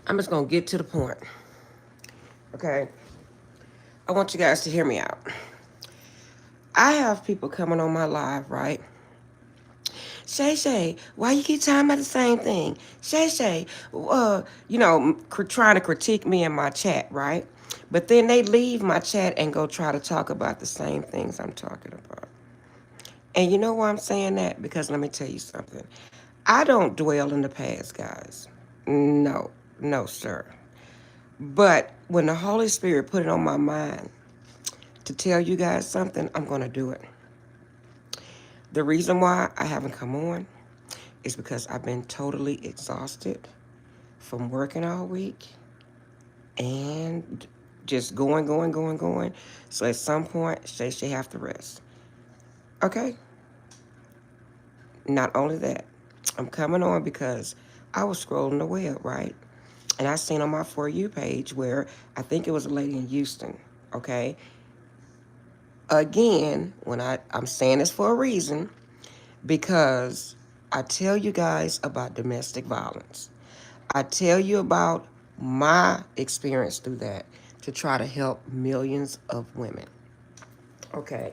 I'm just going to get to the point. Okay? I want you guys to hear me out. I have people coming on my live, right? Shay, why you keep talking about the same thing? Shay, trying to critique me in my chat, right? But then they leave my chat and go try to talk about the same things I'm talking about. And you know why I'm saying that? Because let me tell you something. I don't dwell in the past, guys. No, no, sir. But when the Holy Spirit put it on my mind to tell you guys something, I'm going to do it. The reason why I haven't come on is because I've been totally exhausted from working all week and just going. So at some point, Shay have to rest. Okay? Not only that, I'm coming on because I was scrolling the web, right? And I seen on my For You page where I think it was a lady in Houston, okay? Again, I'm saying this for a reason, because I tell you guys about domestic violence. I tell you about my experience through that to try to help millions of women. Okay.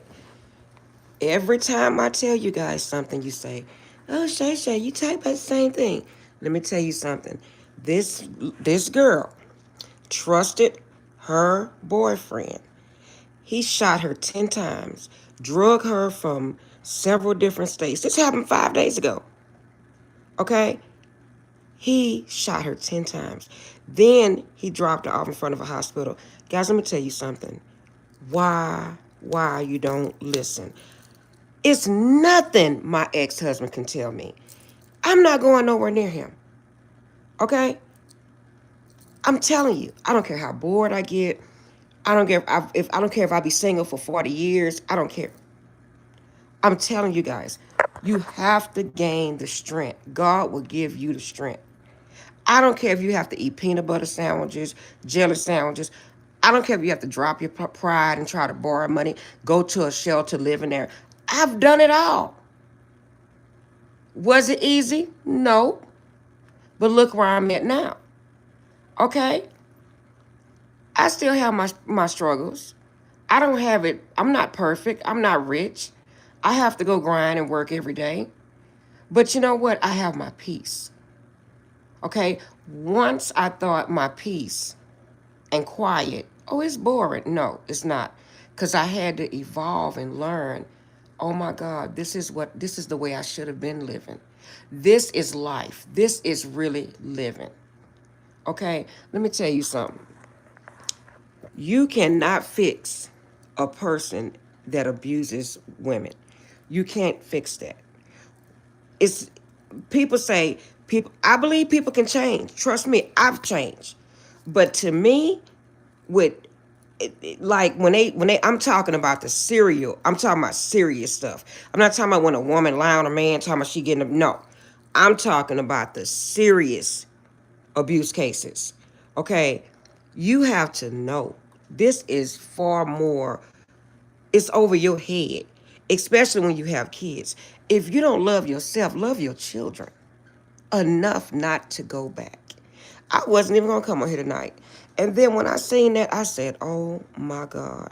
Every time I tell you guys something, you say, "Oh, Shay, you type about the same thing." Let me tell you something. This girl trusted her boyfriend. He shot her 10 times, drug her from several different states. This happened 5 days ago. Okay? He shot her 10 times. Then he dropped her off in front of a hospital. Guys, let me tell you something. Why you don't listen? It's nothing my ex-husband can tell me. I'm not going nowhere near him. Okay? I'm telling you, I don't care how bored I get. I don't care if I don't care if I be single for 40 years. I don't care. I'm telling you guys, you have to gain the strength. God will give you the strength. I don't care if you have to eat peanut butter sandwiches, jelly sandwiches. I don't care if you have to drop your pride and try to borrow money, go to a shelter, live in there. I've done it all. Was it easy? No. But look where I'm at now. Okay? I still have my struggles. I don't have it. I'm not perfect. I'm not rich. I have to go grind and work every day. But you know what? I have my peace. Okay? Once I thought my peace and quiet, oh, it's boring. No, it's not. Because I had to evolve and learn. Oh my God, this is the way I should have been living. This is life. This is really living. Okay? Let me tell you something. You cannot fix a person that abuses women. You can't fix that. It's people say people I believe people can change. Trust me, I've changed. But to me, with like when they I'm talking about the serial, I'm talking about serious stuff. I'm not talking about when a woman lie on a man, talking about she getting a no. I'm talking about the serious abuse cases. Okay? You have to know this is far more, it's over your head, especially when you have kids. If you don't love yourself, love your children enough not to go back. I wasn't even going to come on here tonight. And then when I seen that, I said, oh my God.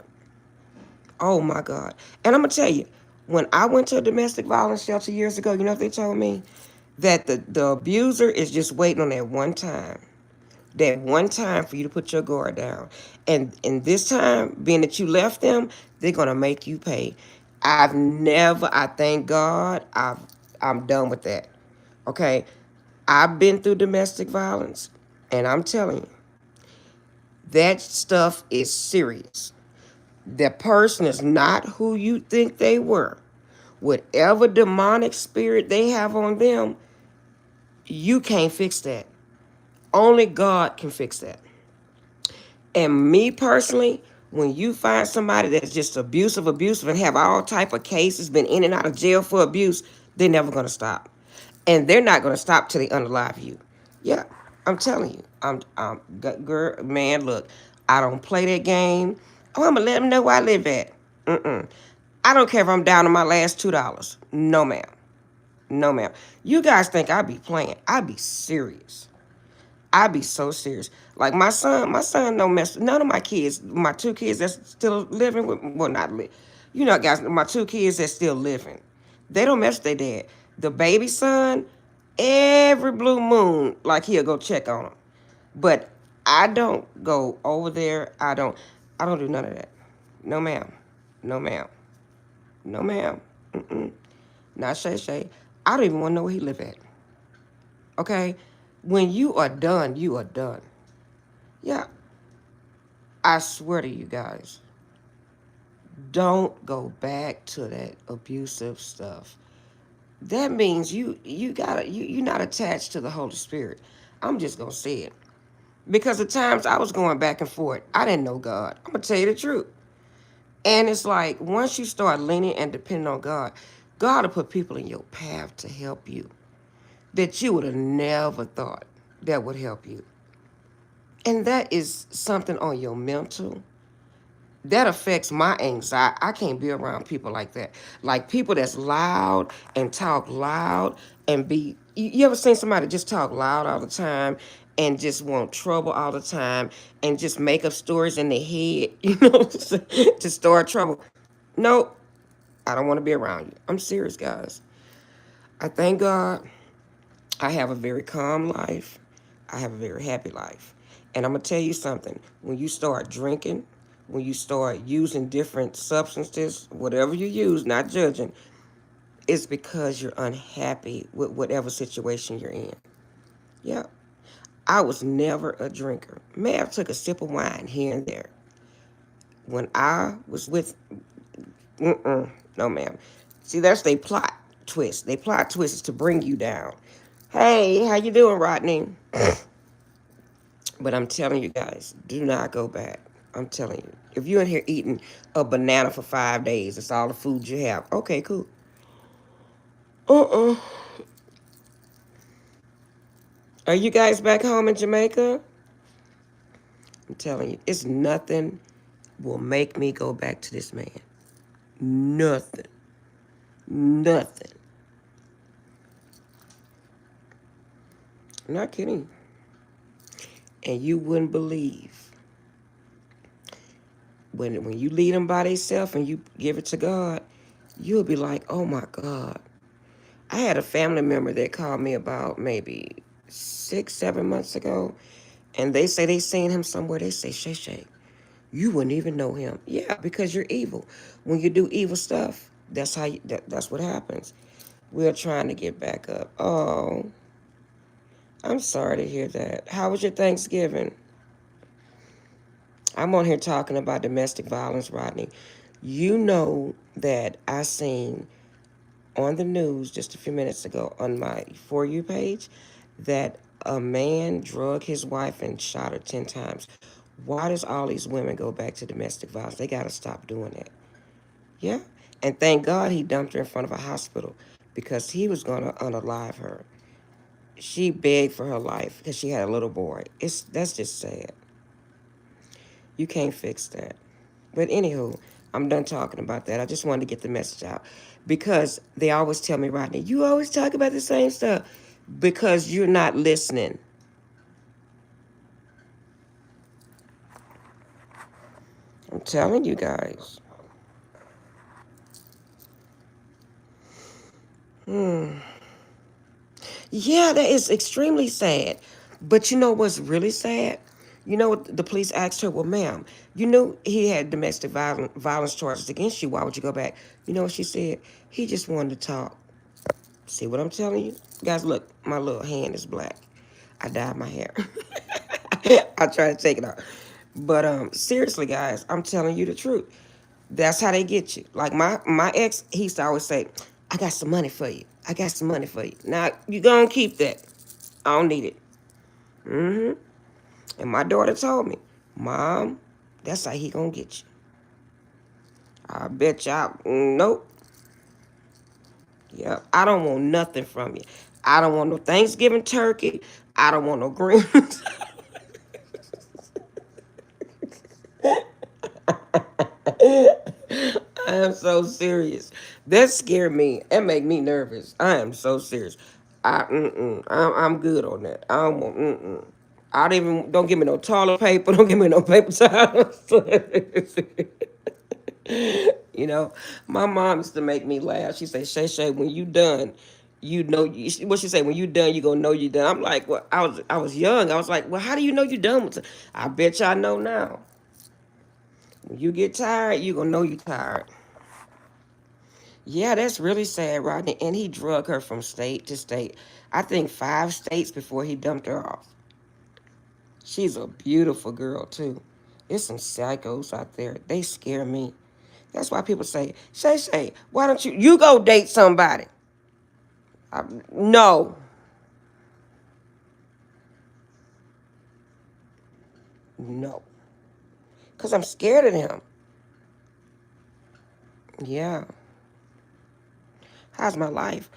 Oh my God. And I'm going to tell you, when I went to a domestic violence shelter years ago, you know what they told me? That the abuser is just waiting on that one time. That one time for you to put your guard down. And this time, being that you left them, they're going to make you pay. I thank God, I'm done with that. Okay? I've been through domestic violence, and I'm telling you, that stuff is serious. The person is not who you think they were. Whatever demonic spirit they have on them, you can't fix that. Only God can fix that. And me personally, when you find somebody that's just abusive, and have all type of cases, been in and out of jail for abuse, they're never going to stop. And they're not going to stop till they unalive you. Yeah, I'm telling you. Girl, man, look, I don't play that game. Oh, I'm going to let them know where I live at. Mm-mm. I don't care if I'm down to my last $2. No, ma'am. No, ma'am. You guys think I be playing. I be serious. I be so serious. Like my son don't mess. None of my kids, my two kids that's still living with, well, not live. You know, guys, my two kids that's still living, they don't mess with their dad. The baby son, every blue moon, like he'll go check on him. But I don't go over there. I don't do none of that. No ma'am. No ma'am. No ma'am. Mm-mm. Not Shay Shay. I don't even want to know where he live at. Okay? When you are done, you are done. Yeah, I swear to you guys, don't go back to that abusive stuff. That means you're not attached to the Holy Spirit. I'm just gonna say it. Because the times I was going back and forth, I didn't know God. I'm gonna tell you the truth. And it's like once you start leaning and depending on God, God will put people in your path to help you that you would have never thought that would help you. And that is something on your mental. That affects my anxiety. I can't be around people like that. Like people that's loud and talk loud and be. You ever seen somebody just talk loud all the time and just want trouble all the time and just make up stories in their head, to start trouble? Nope, I don't want to be around you. I'm serious, guys. I thank God I have a very calm life. I have a very happy life. And I'm going to tell you something. When you start drinking, when you start using different substances, whatever you use, not judging, it's because you're unhappy with whatever situation you're in. Yeah. I was never a drinker. May have took a sip of wine here and there. When I was with, no ma'am. See, that's they plot twist. They plot twist is to bring you down. Hey, how you doing, Rodney? But I'm telling you guys, do not go back. I'm telling you. If you're in here eating a banana for 5 days, it's all the food you have. Okay, cool. Uh-uh. Are you guys back home in Jamaica? I'm telling you, it's nothing will make me go back to this man. Nothing. Nothing. I'm not kidding. And you wouldn't believe when you lead them by themselves and you give it to God, you'll be like, oh my God. I had a family member that called me about maybe 6, 7 months ago, and they say they seen him somewhere. They say, Shay Shay, you wouldn't even know him. Yeah, because you're evil. When you do evil stuff, that's what happens. We're trying to get back up. Oh, I'm sorry to hear that. How was your Thanksgiving? I'm on here talking about domestic violence, Rodney. You know that I seen on the news just a few minutes ago on my For You page that a man drug his wife and shot her 10 times. Why does all these women go back to domestic violence? They got to stop doing that. Yeah. And thank God he dumped her in front of a hospital because he was going to unalive her. She begged for her life because she had a little boy. That's just sad. You can't fix that. But anywho, I'm done talking about that. I just wanted to get the message out. Because they always tell me, Rodney, you always talk about the same stuff. Because you're not listening. I'm telling you guys. Yeah, that is extremely sad. But you know what's really sad? You know what the police asked her, well, ma'am, you knew he had domestic violence charges against you. Why would you go back? You know what she said? He just wanted to talk. See what I'm telling you? Guys, look, my little hand is black. I dyed my hair. I try to take it off. But seriously, guys, I'm telling you the truth. That's how they get you. Like my ex, he used to always say, I got some money for you. I got some money for you. Now, you gonna keep that. I don't need it. Mm-hmm. And my daughter told me, Mom, that's how he gonna get you. I bet y'all, nope. Yep, I don't want nothing from you. I don't want no Thanksgiving turkey. I don't want no greens. I am so serious. That scared me. That make me nervous. I am so serious. I'm good on that. I don't want. I don't give me no toilet paper. Don't give me no paper towels. You know, my mom used to make me laugh. She said, "Shay Shay, when you done, you know." What she say? When you done, you gonna know you done. I'm like, well, I was young. I was like, well, how do you know you done? I bet you I know now. When you get tired, you gonna know you tired. Yeah, that's really sad, Rodney. And he drug her from state to state. I think 5 states before he dumped her off. She's a beautiful girl too. There's some psychos out there. They scare me. That's why people say, Shay Shay, why don't you go date somebody? No, no, because I'm scared of him. Yeah. How's my life?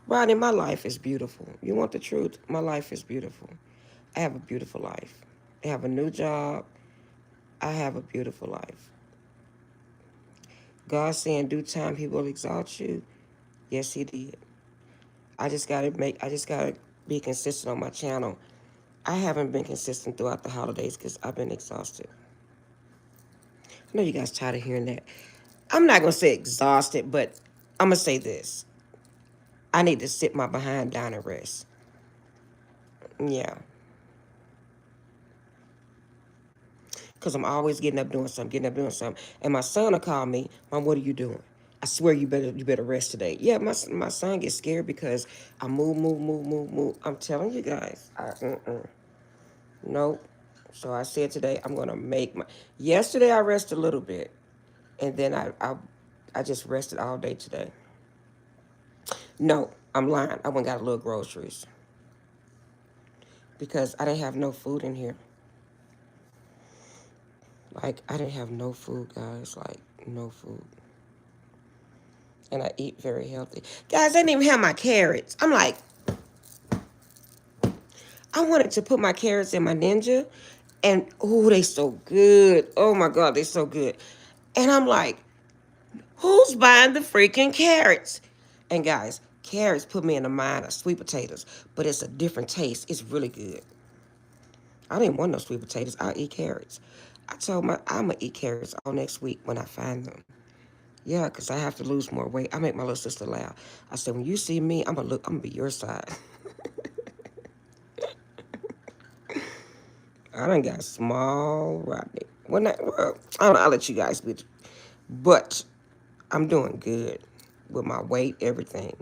Rodney, my life is beautiful. You want the truth? My life is beautiful. I have a beautiful life. I have a new job. I have a beautiful life. God saying due time he will exalt you. Yes, he did. I just gotta be consistent on my channel. I haven't been consistent throughout the holidays because I've been exhausted. I know you guys tired of hearing that. I'm not gonna say exhausted, but I'm gonna say this. I need to sit my behind down and rest. Yeah. Because I'm always getting up doing something, getting up doing something. And my son will call me, Mom, what are you doing? I swear you better rest today. Yeah, my son gets scared because I move, move, move, move, move. I'm telling you guys. Nope. So I said today I'm gonna make my yesterday I rested a little bit and then I just rested all day today. No, I'm lying. I went and got a little groceries because I didn't have no food in here. Like I didn't have no food, guys. Like no food. And I eat very healthy. Guys, I didn't even have my carrots. I'm like, I wanted to put my carrots in my ninja, and oh, they so good. Oh my God, they so good. And I'm like, who's buying the freaking carrots? And guys, carrots put me in the mind of sweet potatoes, but it's a different taste. It's really good. I didn't want no sweet potatoes. I'll eat carrots. I told I'm gonna eat carrots all next week when I find them. Yeah, because I have to lose more weight. I make my little sister laugh. I said, when you see me, I'm gonna be your side. I done got small, Rodney. Well, I'll let you guys get, but I'm doing good with my weight, everything.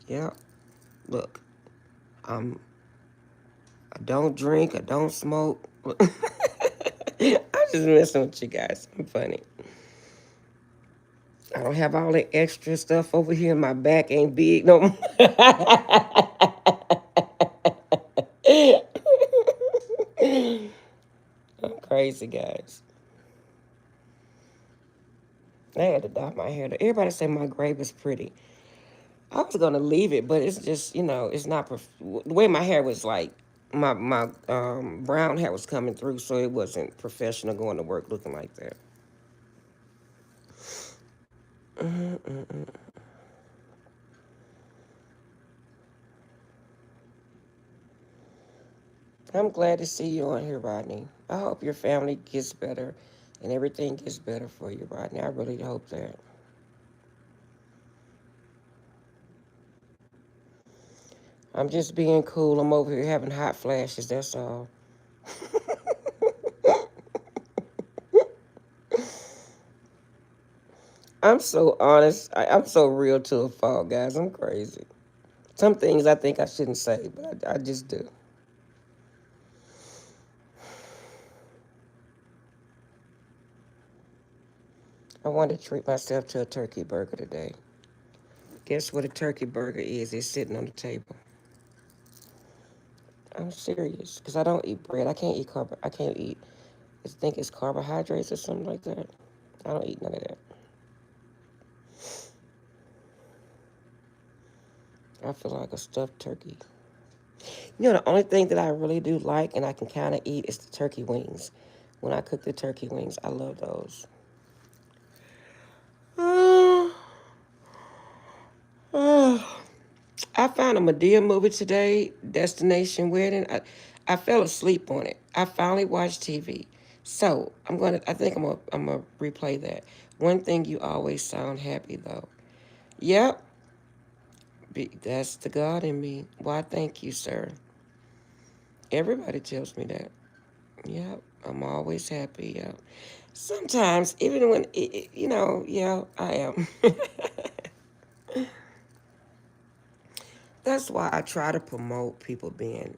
Yeah, look, I'm. I don't drink. I don't smoke. I'm just messing with you guys. I'm funny. I don't have all the extra stuff over here. My back ain't big no more. I'm crazy, guys. I had to dye my hair. Everybody say my grave is pretty. I was gonna leave it, but it's just it's not the way my hair was like. My brown hair was coming through, so it wasn't professional going to work looking like that. Mm-mm-mm. I'm glad to see you on here, Rodney. I hope your family gets better and everything gets better for you, Rodney. I really hope that. I'm just being cool. I'm over here having hot flashes, that's all. I'm so honest. I'm so real to a fault, guys. I'm crazy. Some things I think I shouldn't say, but I just do. I wanted to treat myself to a turkey burger today. Guess what a turkey burger is? It's sitting on the table. I'm serious, because I don't eat bread. I can't eat carb. I can't eat. I think it's carbohydrates or something like that. I don't eat none of that. I feel like a stuffed turkey. The only thing that I really do like and I can kind of eat is the turkey wings. When I cook the turkey wings, I love those. I found a Medea movie today, Destination Wedding. I fell asleep on it. I finally watched TV. So I think I'm gonna replay that. One thing, you always sound happy though. Yep, that's the God in me. Why, thank you, sir. Everybody tells me that. Yep, I'm always happy. Yep. Sometimes, even when, yeah, I am. That's why I try to promote people being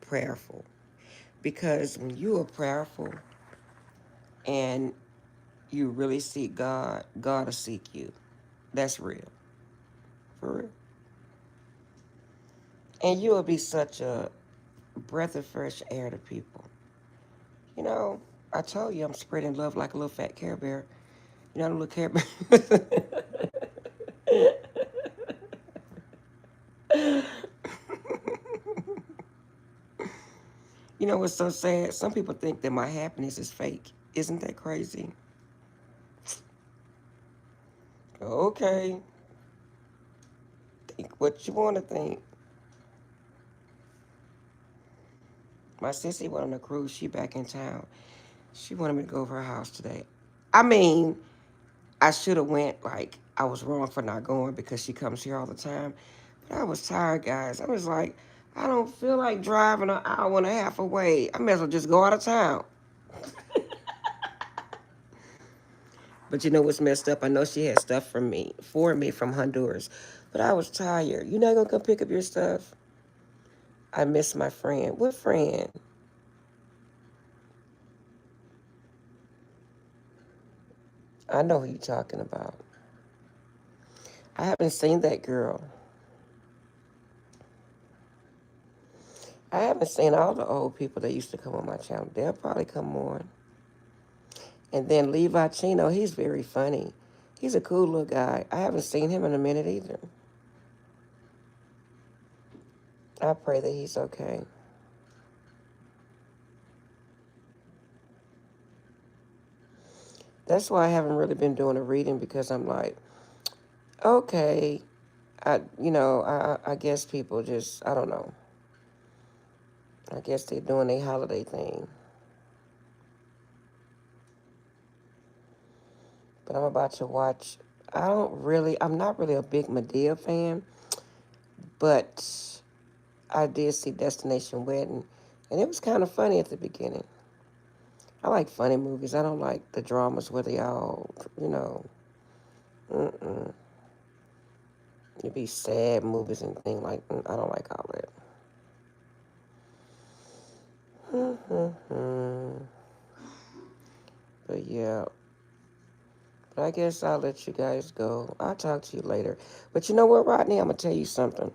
prayerful. Because when you are prayerful and you really seek God, God will seek you. That's real. For real. And you will be such a breath of fresh air to people. You know, I told you I'm spreading love like a little fat Care Bear. You know, the little Care Bear. You know what's so sad? Some people think that my happiness is fake. Isn't that crazy? Okay, think what you want to think. My sissy went on a cruise. She back in town. She wanted me to go over her house today. I mean, I should have went. Like, I was wrong for not going because she comes here all the time. But I was tired, guys. I was like, I don't feel like driving an hour and a half away. I may as well just go out of town. But you know what's messed up? I know she had stuff for me from Honduras. But I was tired. You not gonna come pick up your stuff? I miss my friend. What friend? I know who you're talking about. I haven't seen that girl. I haven't seen all the old people that used to come on my channel. They'll probably come on. And then Levi Chino, he's very funny. He's a cool little guy. I haven't seen him in a minute either. I pray that he's okay. That's why I haven't really been doing a reading, because I'm like, okay, I guess people just, I don't know. I guess they're doing a holiday thing. But I'm about to watch. I'm not really a big Medea fan, but I did see Destination Wedding, and it was kind of funny at the beginning. I like funny movies. I don't like the dramas where they all, you know, mm-mm. It be sad movies and things like, I don't like all that. But yeah, but I guess I'll let you guys go. I'll talk to you later. But you know what, Rodney? I'm going to tell you something.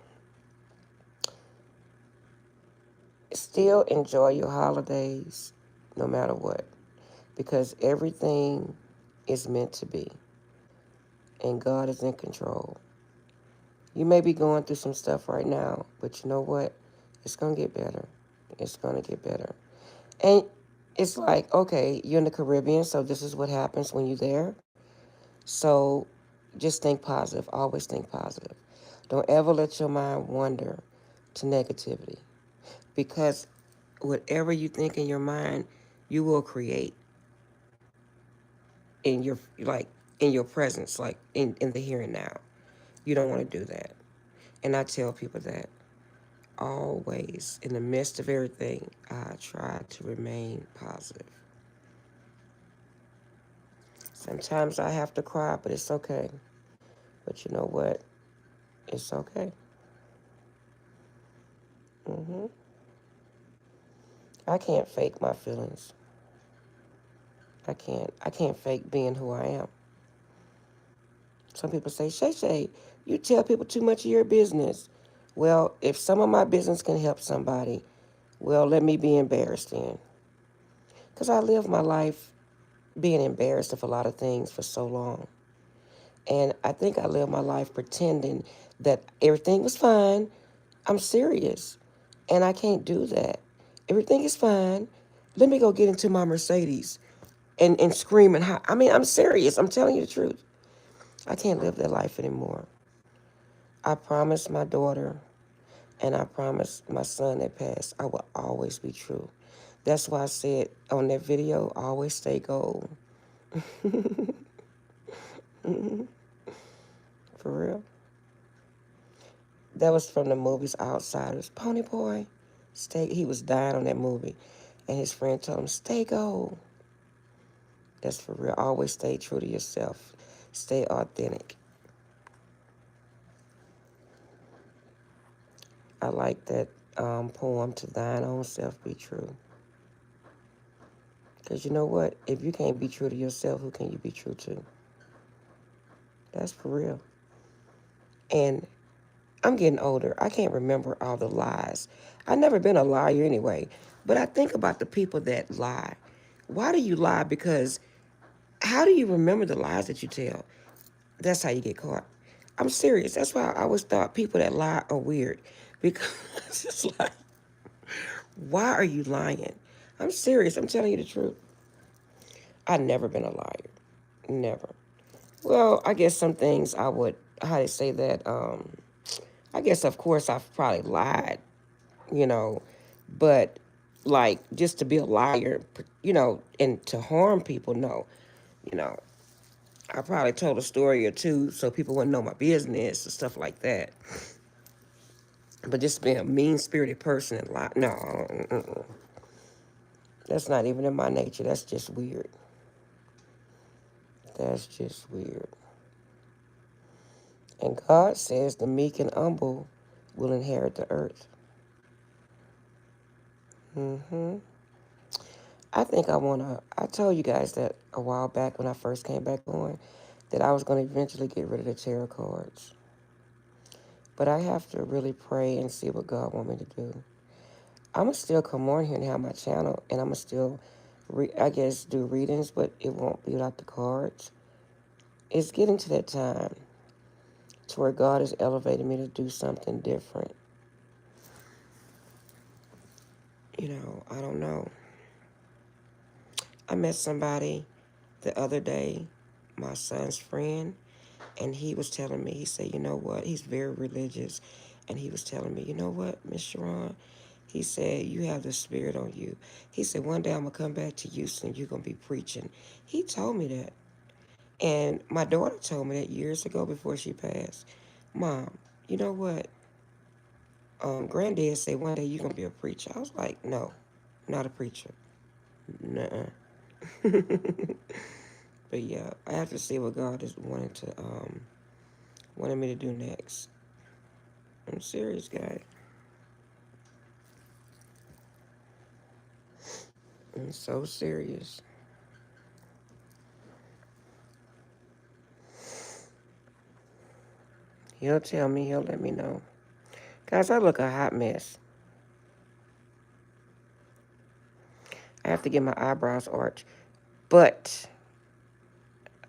Still enjoy your holidays no matter what, because everything is meant to be, and God is in control. You may be going through some stuff right now, but you know what? It's going to get better. It's going to get better. And it's like, okay, you're in the Caribbean, so this is what happens when you're there. So just think positive. Always think positive. Don't ever let your mind wander to negativity, because whatever you think in your mind, you will create in your, like, in your presence, like in the here and now. You don't want to do that. And I tell people that always, in the midst of everything, I try to remain positive. Sometimes I have to cry, but it's okay. But you know what? It's okay. hmm I can't fake my feelings. I can't fake being who I am. Some people say, Shay Shay, you tell people too much of your business. Well, if some of my business can help somebody, well, let me be embarrassed then. Because I lived my life being embarrassed of a lot of things for so long. And I think I lived my life pretending that everything was fine. I'm serious. And I can't do that. Everything is fine. Let me go get into my Mercedes and scream and holler. I mean, I'm serious. I'm telling you the truth. I can't live that life anymore. I promised my daughter, And I promised my son that passed I will always be true. That's why I said on that video, always stay gold. For real. That was from the movie's Outsiders. Pony Boy, stay. He was dying on that movie, and his friend told him, "Stay gold." That's for real. Always stay true to yourself. Stay authentic. I like that poem, "To Thine Own Self Be True." Because you know what? If you can't be true to yourself, who can you be true to? That's for real. And I'm getting older. I can't remember all the lies. I've never been a liar anyway. But I think about the people that lie. Why do you lie? Because how do you remember the lies that you tell? That's how you get caught. I'm serious. That's why I always thought people that lie are weird. Because it's like, why are you lying? I'm serious. I'm telling you the truth. I've never been a liar. Never. Well, I guess some things I would, how to say that, I guess, of course, I've probably lied, you know, but like just to be a liar, and to harm people, no. You know, I probably told a story or two so people wouldn't know my business and stuff like that. But just being a mean-spirited person and lie, no, that's not even in my nature. That's just weird. That's just weird. And God says the meek and humble will inherit the earth. I think I told you guys that a while back when I first came back on, that I was going to eventually get rid of the tarot cards. But I have to really pray and see what God wants me to do. I'm going to still come on here and have my channel, and I'm going to still, I guess, do readings, but it won't be without the cards. It's getting to that time to where God has elevated me to do something different. I don't know. I met somebody the other day, my son's friend, and he was telling me, he said, you know what, he's very religious, and he was telling me, you know what, Miss Sharon, he said, you have the spirit on you. He said, one day I'm going to come back to Houston, you're going to be preaching. He told me that. And my daughter told me that years ago before she passed. Mom, you know what? Granddad said one day you're going to be a preacher. I was like, no, not a preacher. Nuh-uh. But yeah, I have to see what God is wanting me to do next. I'm serious, guys. I'm so serious. He'll tell me, he'll let me know. Guys, I look a hot mess. I have to get my eyebrows arched. But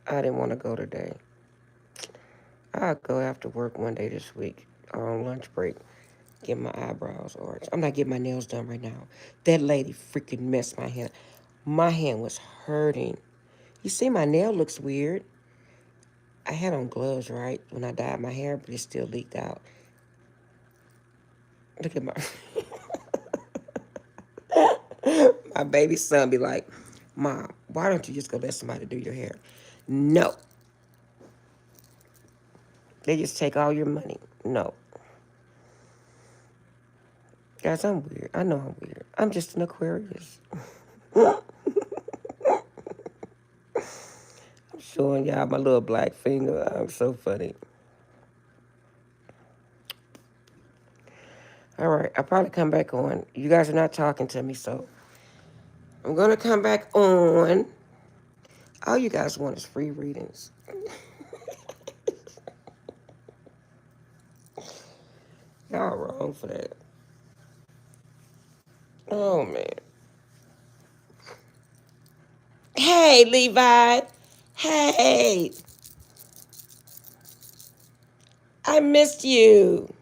I didn't want to go today. I'll go after work one day this week or on lunch break. Get my eyebrows arched. I'm not getting my nails done right now. That lady freaking messed my hand. My hand was hurting. You see, my nail looks weird. I had on gloves, right, when I dyed my hair, but it still leaked out. Look at my... My baby son be like, Mom, why don't you just go let somebody do your hair? No. They just take all your money. No. Guys, I'm weird. I know I'm weird. I'm just an Aquarius. I'm showing y'all my little black finger. I'm so funny. All right, I'll probably come back on. You guys are not talking to me, so I'm going to come back on. All you guys want is free readings. Y'all wrong for that. Oh, man. Hey, Levi. Hey. I missed you.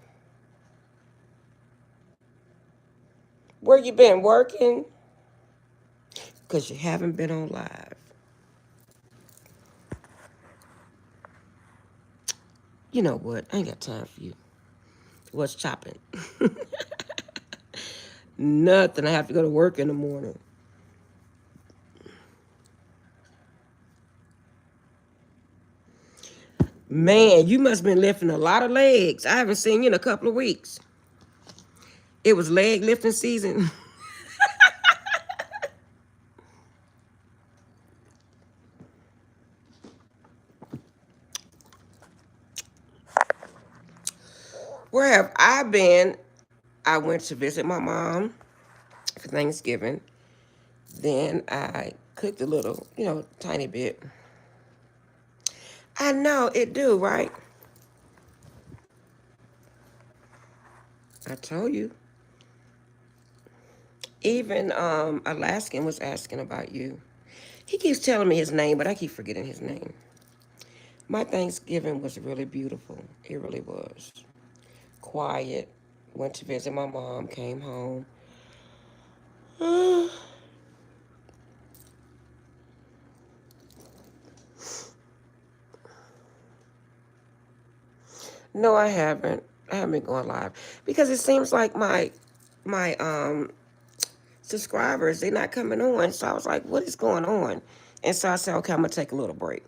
Where you been, working? Because you haven't been on live. You know what? I ain't got time for you. What's chopping? Nothing. I have to go to work in the morning. Man, you must have been lifting a lot of legs. I haven't seen you in a couple of weeks. It was leg lifting season. Where have I been? I went to visit my mom for Thanksgiving. Then I cooked a little, tiny bit. I know it do, right? I told you. Even Alaskan was asking about you. He keeps telling me his name, but I keep forgetting his name. My Thanksgiving was really beautiful. It really was. Quiet. Went to visit my mom, came home. No, I haven't. I haven't been going live because it seems like my subscribers, they're not coming on. So I was like, what is going on? And so I said, okay, I'm gonna take a little break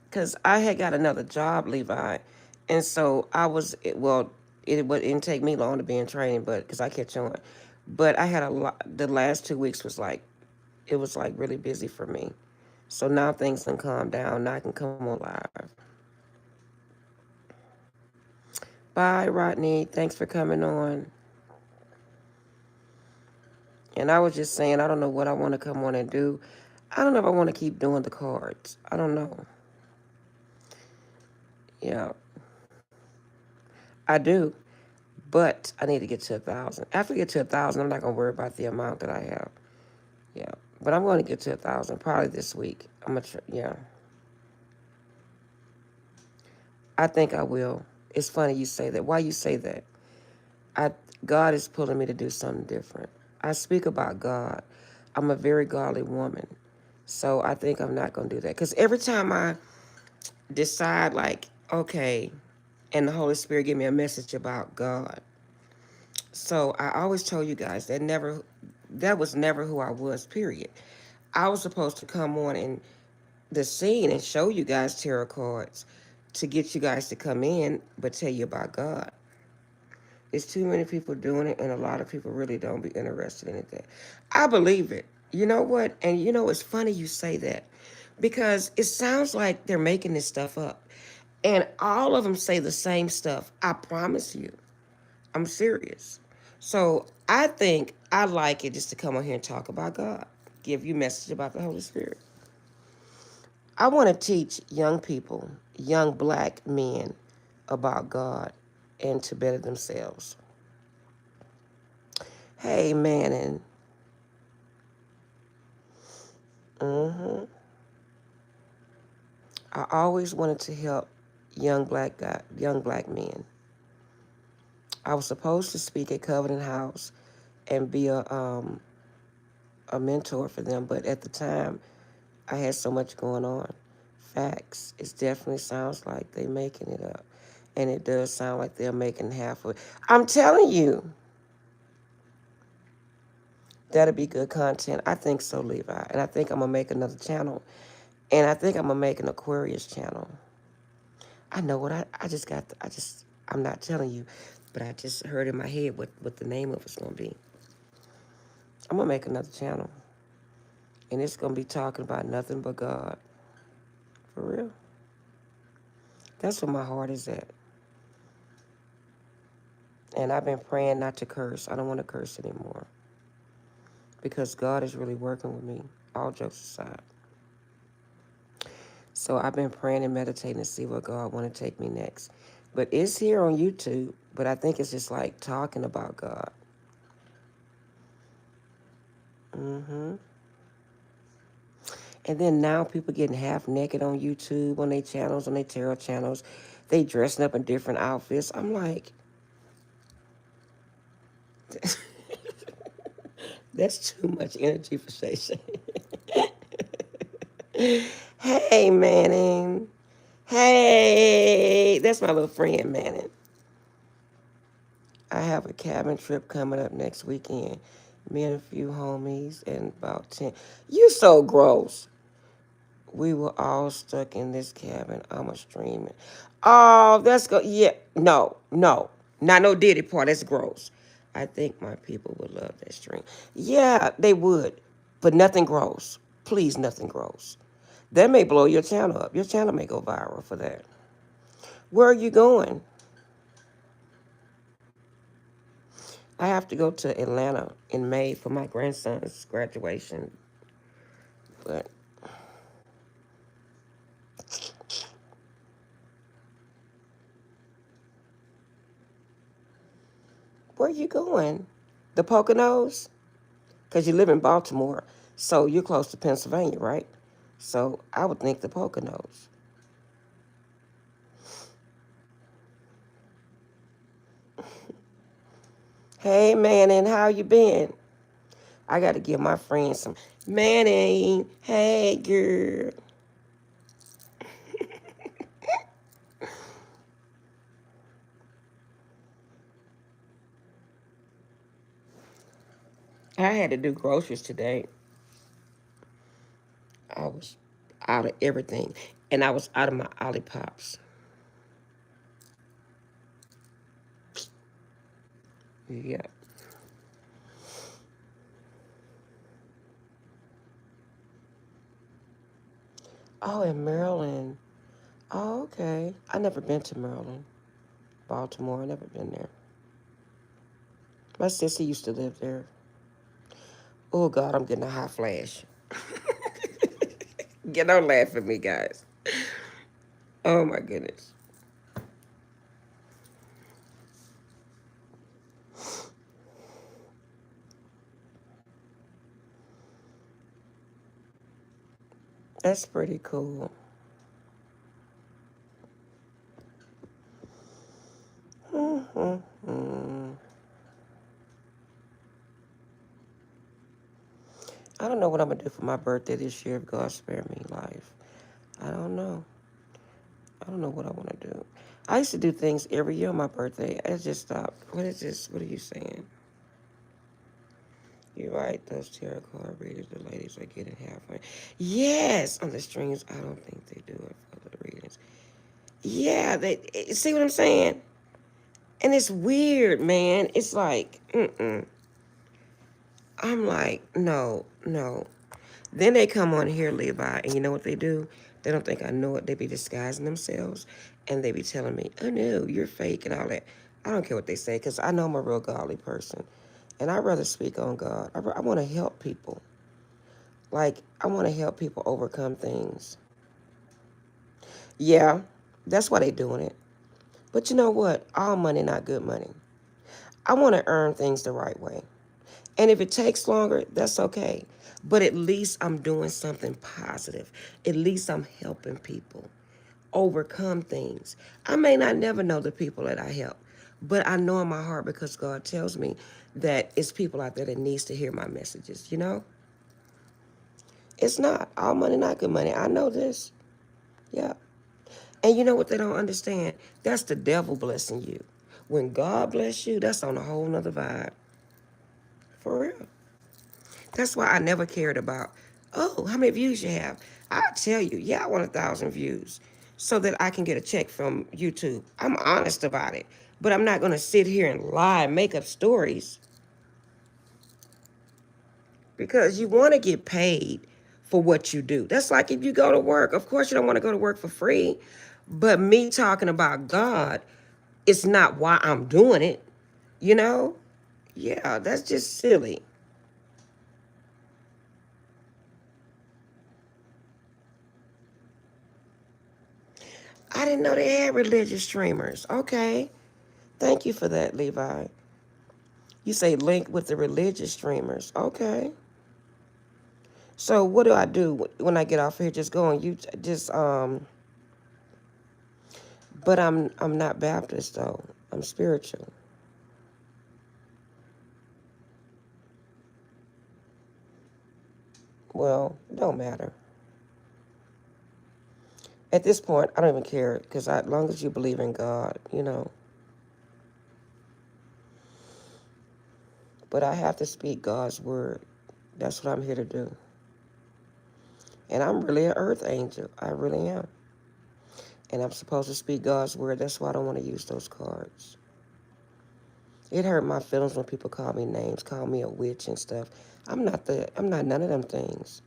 because I had got another job, Levi, and so I was well. It didn't take me long to be in training, but because I catch on, but I had a lot. The last 2 weeks was like it was like really busy for me. So now things can calm down. Now I can come on live. Bye, Rodney. Thanks for coming on. And I was just saying, I don't know what I want to come on and do. I don't know if I want to keep doing the cards. I don't know. Yeah, I do. But I need to get to 1,000. After I get to 1,000, I'm not going to worry about the amount that I have. Yeah. But I'm going to get to 1,000 probably this week. I'm going to, yeah. I think I will. It's funny you say that. Why you say that? I God is pulling me to do something different. I speak about God. I'm a very godly woman. So I think I'm not going to do that. Because every time I decide, like, okay, and the Holy Spirit give me a message about God. So I always told you guys that was never who I was, period. I was supposed to come on in the scene and show you guys tarot cards to get you guys to come in, but tell you about God. It's too many people doing it, and a lot of people really don't be interested in it. I believe it. You know what? And it's funny you say that because it sounds like they're making this stuff up. And all of them say the same stuff. I promise you. I'm serious. So I think I like it just to come on here and talk about God, give you a message about the Holy Spirit. I want to teach young people, young black men, about God and to better themselves. Hey, Manning. I always wanted to help young black men. I was supposed to speak at Covenant House and be a mentor for them, but at the time, I had so much going on. Facts. It definitely sounds like they're making it up. And it does sound like they're making half of it. I'm telling you, that'll be good content. I think so, Levi. And I think I'm going to make another channel. And I think I'm going to make an Aquarius channel. I know what I'm not telling you, but I just heard in my head what the name of it's going to be. I'm going to make another channel. And it's going to be talking about nothing but God. For real. That's where my heart is at. And I've been praying not to curse. I don't want to curse anymore. Because God is really working with me, all jokes aside. So I've been praying and meditating to see where God want to take me next. But it's here on YouTube, but I think it's just like talking about God. And then now people getting half naked on YouTube, on their channels, on their tarot channels. They dressing up in different outfits. I'm like, that's too much energy for Shay Shay. Hey, Manning. Hey, that's my little friend, Manning. I have a cabin trip coming up next weekend. Me and a few homies and about 10. You so gross. We were all stuck in this cabin. I'm a streaming. Oh, that's go. Yeah, no, no, not no Diddy part. That's gross. I think my people would love that stream. Yeah, they would, but nothing gross. Please, nothing gross. That may blow your channel up. Your channel may go viral for that. Where are you going? I have to go to Atlanta in May for my grandson's graduation. But where are you going? The Poconos? Because you live in Baltimore, so you're close to Pennsylvania, right? So I would think the Poconos. Hey, Manning, how you been? I got to give my friend some. Manning, hey, girl. I had to do groceries today. I was out of everything, and I was out of my Ollipops. Yeah. Oh, in Maryland. Oh, okay. I never been to Maryland. Baltimore, I never been there. My sister used to live there. Oh, God, I'm getting a hot flash. Don't laugh at me, guys. Oh, my goodness. That's pretty cool. Mm-hmm. I don't know what I'm going to do for my birthday this year if God spare me life. I don't know. I don't know what I want to do. I used to do things every year on my birthday. I just stopped. What is this? What are you saying? You're right. Those tarot card readers, the ladies are getting halfway. Yes, on the streams. I don't think they do it for the readings. Yeah, they see what I'm saying? And it's weird, man. It's like, I'm like, no, no. Then they come on here, Levi, and you know what they do? They don't think I know it. They be disguising themselves, and they be telling me, oh, no, you're fake and all that. I don't care what they say, because I know I'm a real godly person. And I'd rather speak on God. I want to help people. Like, I want to help people overcome things. Yeah, that's why they doing it. But you know what? All money, not good money. I want to earn things the right way. And if it takes longer, that's okay. But at least I'm doing something positive. At least I'm helping people overcome things. I may not never know the people that I help, but I know in my heart because God tells me that it's people out there that needs to hear my messages, you know? It's not. All money, not good money. I know this. Yeah. And you know what they don't understand? That's the devil blessing you. When God bless you, that's on a whole nother vibe. For real. That's why I never cared about, oh, how many views you have. I'll tell you, yeah, I want 1,000 views so that I can get a check from YouTube. I'm honest about it. But I'm not going to sit here and lie and make up stories because you want to get paid for what you do. That's like if you go to work. Of course, you don't want to go to work for free. But me talking about God, it's not why I'm doing it, you know? Yeah, that's just silly. I didn't know they had religious streamers. Okay. Thank you for that, Levi. You say link with the religious streamers. Okay. So what do I do when I get off here? Just go on you just but I'm not Baptist though. I'm spiritual. Well, it don't matter. At this point, I don't even care because as long as you believe in God, But I have to speak God's word. That's what I'm here to do. And I'm really an earth angel. I really am. And I'm supposed to speak God's word. That's why I don't want to use those cards. It hurt my feelings when people call me names, call me a witch and stuff. I'm not none of them things.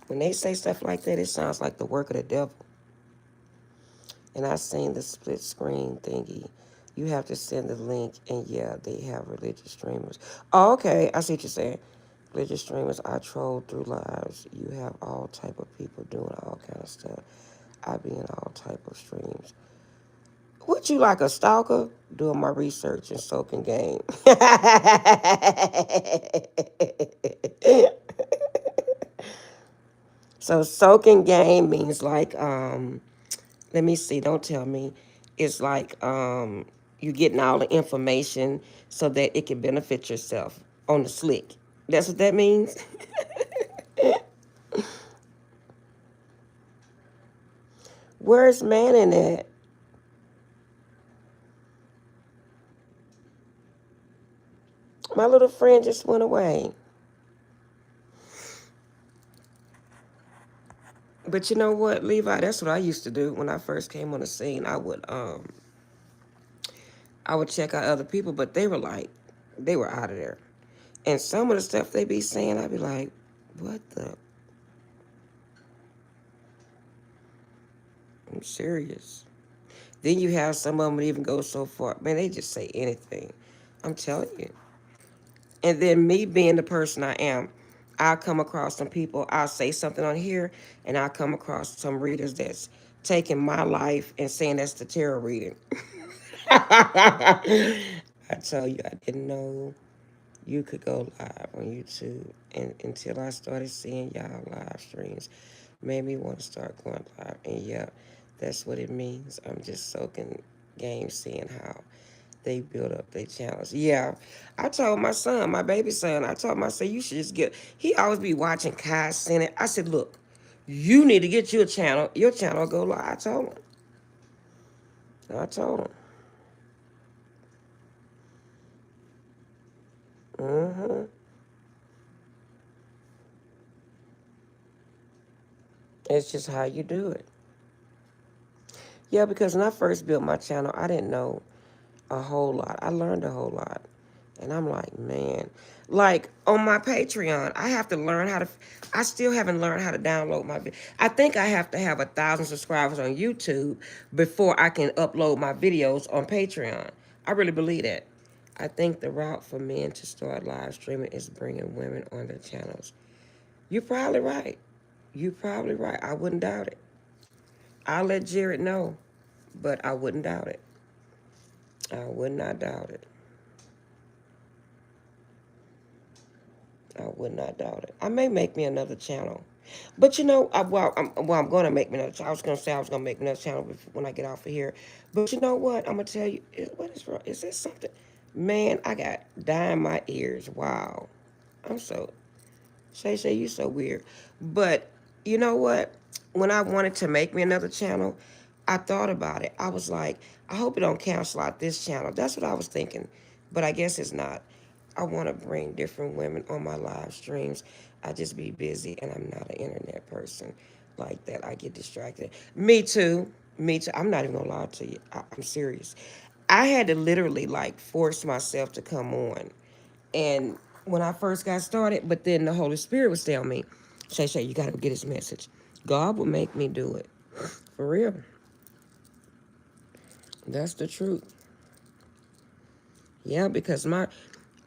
When they say stuff like that, it sounds like the work of the devil. And I seen the split screen thingy. You have to send the link, and yeah, they have religious streamers. Oh, okay, I see what you're saying. Religious streamers, I troll through lives. You have all type of people doing all kind of stuff. I be in all type of streams. Would you like a stalker? Doing my research and soaking game. So soaking game means like let me see, don't tell me. It's like you getting all the information so that it can benefit yourself on the slick. That's what that means. Where's Manning at? My little friend just went away. But you know what, Levi? That's what I used to do when I first came on the scene. I would check out other people, but they were out of there. And some of the stuff they be saying, I'd be like, what the? I'm serious. Then you have some of them that even go so far. Man, they just say anything. I'm telling you. And then me being the person I am, I'll come across some people, I'll say something on here, and I'll come across some readers that's taking my life and saying that's the tarot reading. I tell you, I didn't know you could go live on YouTube. And until I started seeing y'all live streams, made me want to start going live. And yeah, that's what it means. I'm just soaking game, seeing how they build up their channels. Yeah, I told my son, my baby son, I told him, I said, you should just get, he always be watching Kai Senate. I said, look, you need to get you a channel. Your channel will go live. I told him. I told him. Mm-hmm. It's just how you do it. Yeah, because when I first built my channel, I didn't know a whole lot. I learned a whole lot. And I'm like, man, like on my Patreon, I have to learn how to, I still haven't learned how to download my video. I think I have to have 1,000 subscribers on YouTube before I can upload my videos on Patreon. I really believe that. I think the route for men to start live streaming is bringing women on their channels. You're probably right. You're probably right. I wouldn't doubt it. I'll let Jared know, but I wouldn't doubt it. I would not doubt it. I would not doubt it. I may make me another channel. But you know, I'm going to make me another channel. I was going to say I was going to make another channel when I get off of here. But you know what? I'm going to tell you, what is wrong? Is this something? Man, I got dye in my ears. Wow. I'm so, Shay, you so weird. But you know what? When I wanted to make me another channel, I thought about it. I was like, I hope it don't cancel out this channel. That's what I was thinking. But I guess it's not. I want to bring different women on my live streams. I just be busy and I'm not an internet person like that. I get distracted. Me too. Me too. I'm not even gonna lie to you. I'm serious. I had to literally like force myself to come on. And when I first got started, but then the Holy Spirit was telling me, Shay, you gotta get his message. God will make me do it. For real. That's the truth. Yeah, because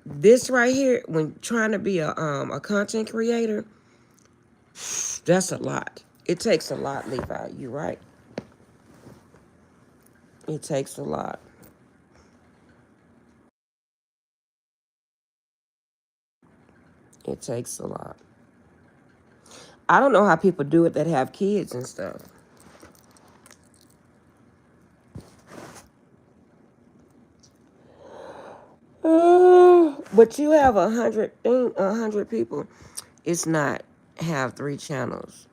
this right here, when trying to be a content creator, that's a lot. It takes a lot, Levi. You're right. It takes a lot. It takes a lot. I don't know how people do it that have kids and stuff. But you have 100 people. It's not have 3 channels.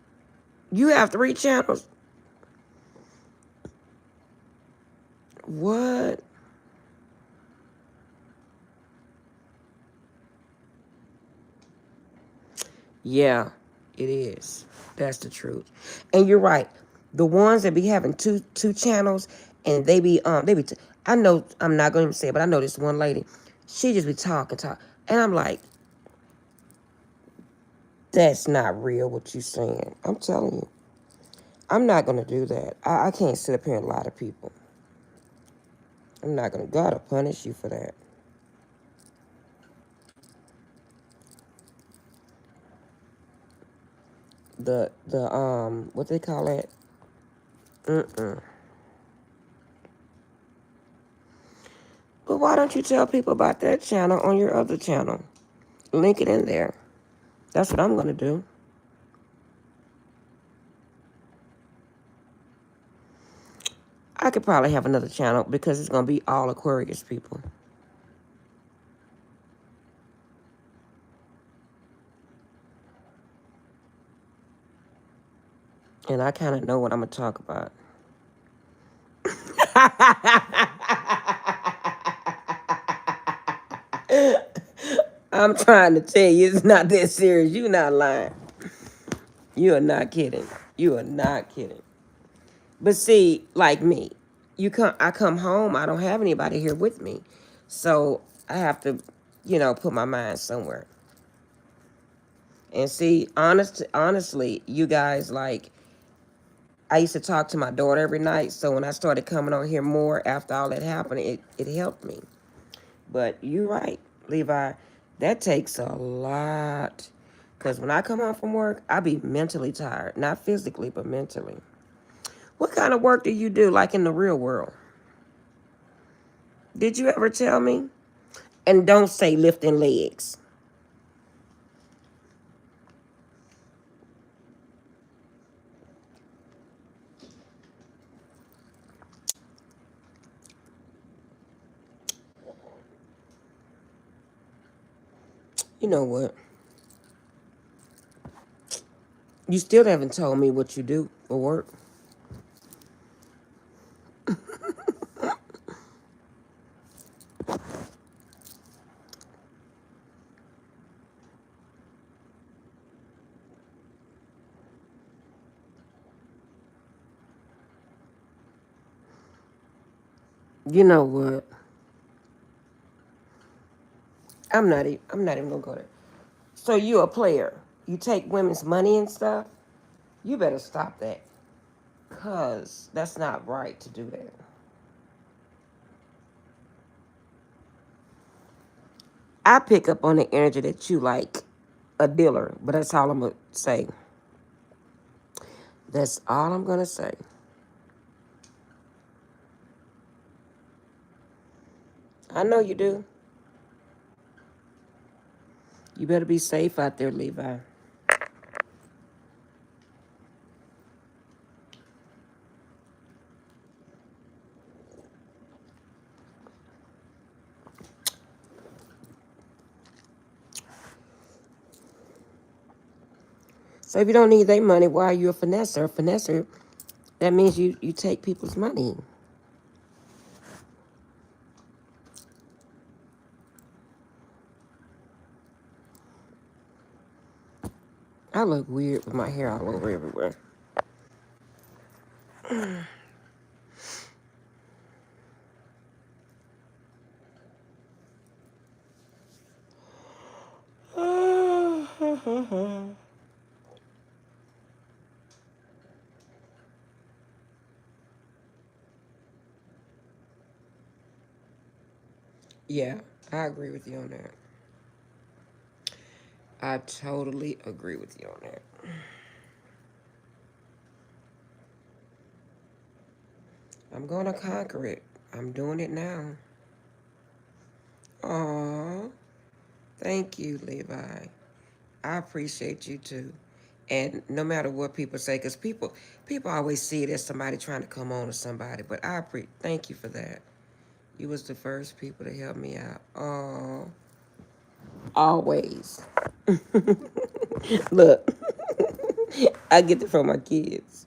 You have 3 channels. What? Yeah, it is. That's the truth. And you're right. The ones that be having two channels and I know I'm not going to say it, but I know this one lady. She just be talk. And I'm like, that's not real what you saying. I'm telling you. I'm not going to do that. I can't sit up here and lie to people. I'm not going to. God will punish you for that. What they call it? Mm-mm. But why don't you tell people about that channel on your other channel? Link it in there. That's what I'm going to do. I could probably have another channel because it's going to be all Aquarius people. And I kind of know what I'm going to talk about. I'm trying to tell you, it's not that serious. You're not lying. You are not kidding. You are not kidding. But see, like me, I come home, I don't have anybody here with me. So I have to, put my mind somewhere. And see, honestly, you guys, like, I used to talk to my daughter every night. So when I started coming on here more after all that happened, it helped me. But you're right, Levi. That takes a lot. Because when I come home from work, I be mentally tired. Not physically, but mentally. What kind of work do you do, like in the real world? Did you ever tell me? And don't say lifting legs. You know what? You still haven't told me what you do for work. You know what? I'm not even gonna go there. So you a player. You take women's money and stuff. You better stop that. Cause that's not right to do that. I pick up on the energy that you like a dealer, but that's all I'm gonna say. That's all I'm gonna say. I know you do. You better be safe out there, Levi. So if you don't need their money, why are you a finesser? A finesser, that means you take people's money. I look weird with my hair all over everywhere. Yeah, I agree with you on that. I totally agree with you on that. I'm gonna conquer it. I'm doing it now. Aw, thank you, Levi. I appreciate you too. And no matter what people say, because people always see it as somebody trying to come on to somebody, but thank you for that. You was the first people to help me out. Oh, Always. Look, I get it from my kids.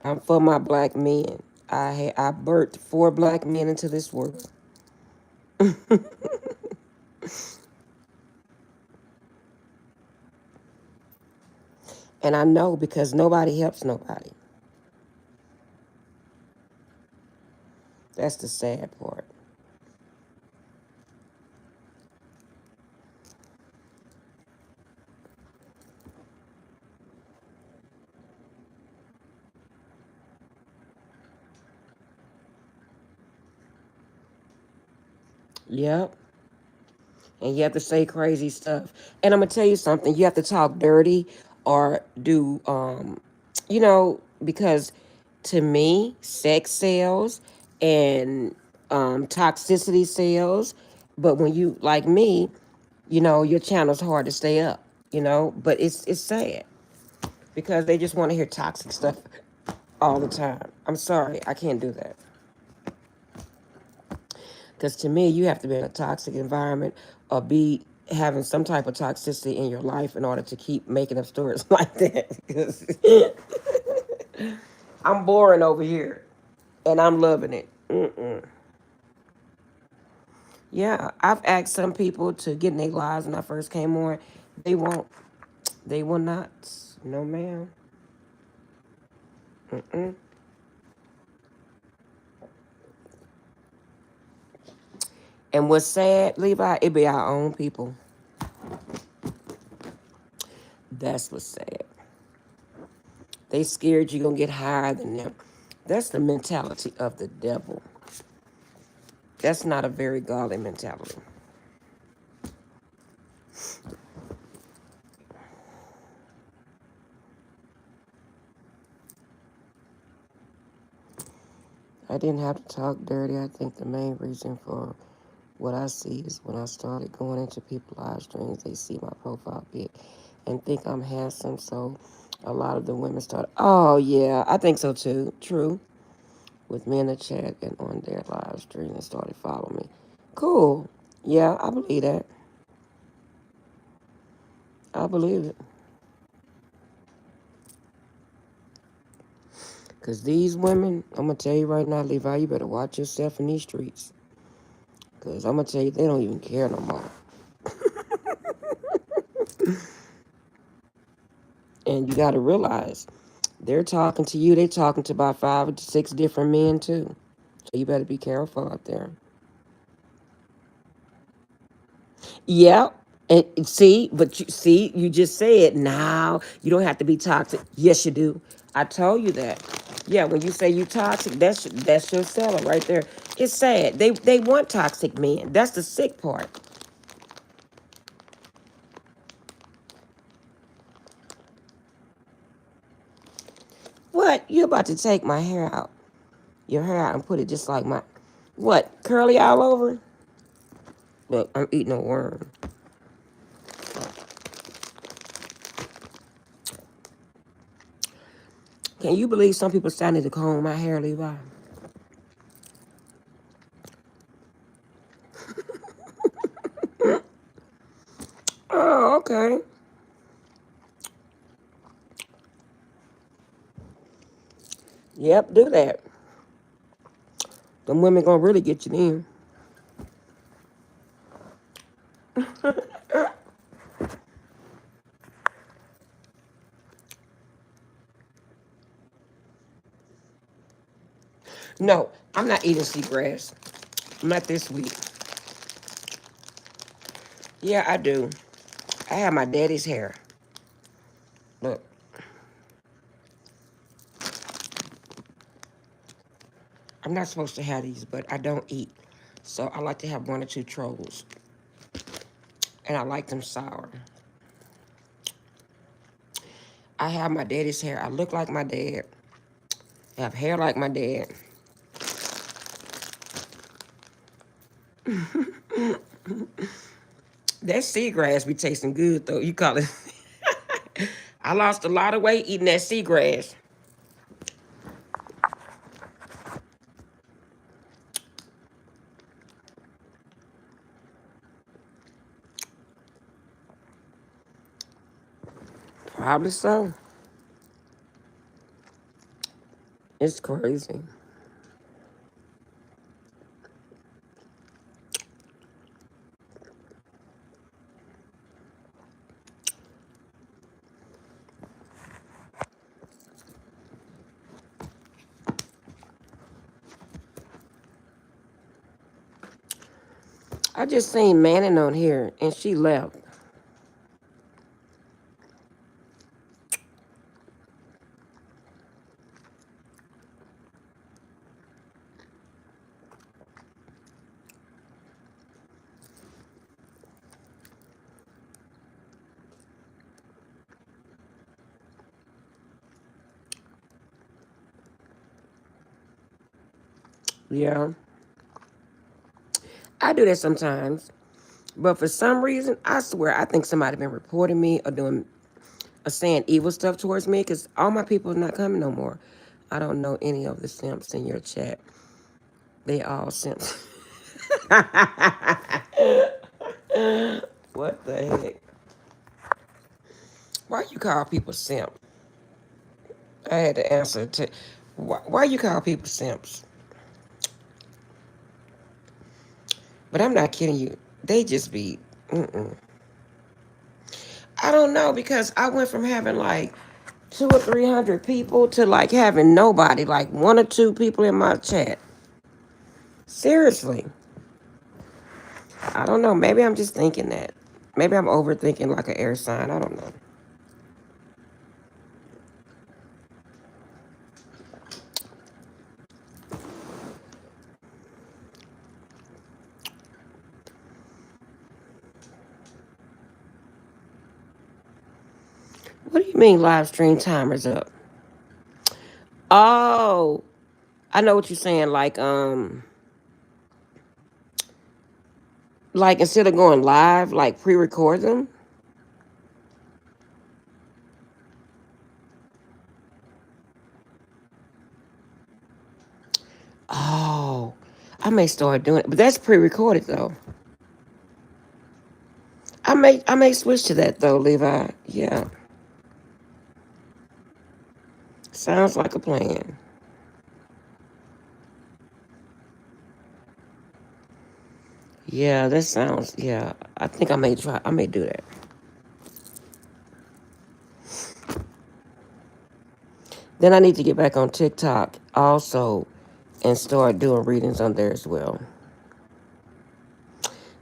I'm for my black men. I birthed 4 black men into this world. And I know because nobody helps nobody. That's the sad part. Yep. And you have to say crazy stuff. And I'm gonna tell you something. You have to talk dirty or do because to me, sex sells and toxicity sells. But when you like me, your channel's hard to stay up. But it's sad because they just want to hear toxic stuff all the time. I'm sorry, I can't do that. Because to me, you have to be in a toxic environment or be having some type of toxicity in your life in order to keep making up stories like that. Because I'm boring over here and I'm loving it. Mm-mm. Yeah, I've asked some people to get in their lives when I first came on. They won't. They will not. No, ma'am. Mm-mm. And what's sad, Levi, it be our own people. That's what's sad. They scared you gonna get higher than them. That's the mentality of the devil. That's not a very godly mentality. I didn't have to talk dirty. I think the main reason for what I see is when I started going into people's live streams, they see my profile pic and think I'm handsome. So a lot of the women start, oh, yeah, I think so too. True. With me in the chat and on their live stream and started following me. Cool. Yeah, I believe that. I believe it. Because these women, I'm going to tell you right now, Levi, you better watch yourself in these streets. Because I'm going to tell you, they don't even care no more. And you got to realize, they're talking to you. They're talking to about 5 to 6 different men, too. So you better be careful out there. Yeah. And you just said, now you don't have to be toxic. Yes, you do. I told you that. Yeah, when you say you toxic, that's your seller right there. It's sad. They want toxic men. That's the sick part. What? You about to take my hair out? Your hair out and put it just like my what? Curly all over? Look, I'm eating a worm. Can you believe some people starting to comb my hair, Levi? Oh, okay. Yep, do that. Them women gonna really get you in. No, I'm not eating seagrass. Not this week. Yeah, I do. I have my daddy's hair. Look, I'm not supposed to have these, but I don't eat. So I like to have 1 or 2 trolls. And I like them sour. I have my daddy's hair. I look like my dad. I have hair like my dad. That seagrass be tasting good, though. You call it. I lost a lot of weight eating that seagrass. Probably so. It's crazy. I just seen Manning on here and she left. Yeah. I do that sometimes. But for some reason, I swear, I think somebody been reporting me or doing or saying evil stuff towards me because all my people are not coming no more. I don't know any of the simps in your chat. They all simps. What the heck? Why you call people simp? I had to answer to why you call people simps? But I'm not kidding you. They just be. Mm-mm. I don't know because I went from having like 200 or 300 people to like having nobody, like one or two people in my chat. Seriously. I don't know. Maybe I'm just thinking that. Maybe I'm overthinking like an air sign. I don't know. What do you mean live stream timers up? Oh, I know what you're saying. Like instead of going live, like pre-record them. Oh, I may start doing it, but that's pre-recorded though. I may switch to that though, Levi. Yeah, sounds like a plan. Yeah, that sounds. Yeah, I think I may try. I may do that. Then I need to get back on TikTok also and start doing readings on there as well.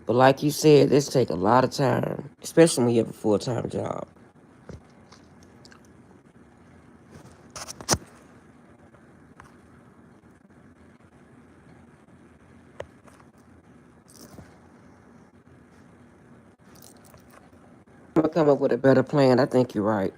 But like you said, this take a lot of time, especially when you have a full-time job. I'm gonna come up with a better plan. I think you're right.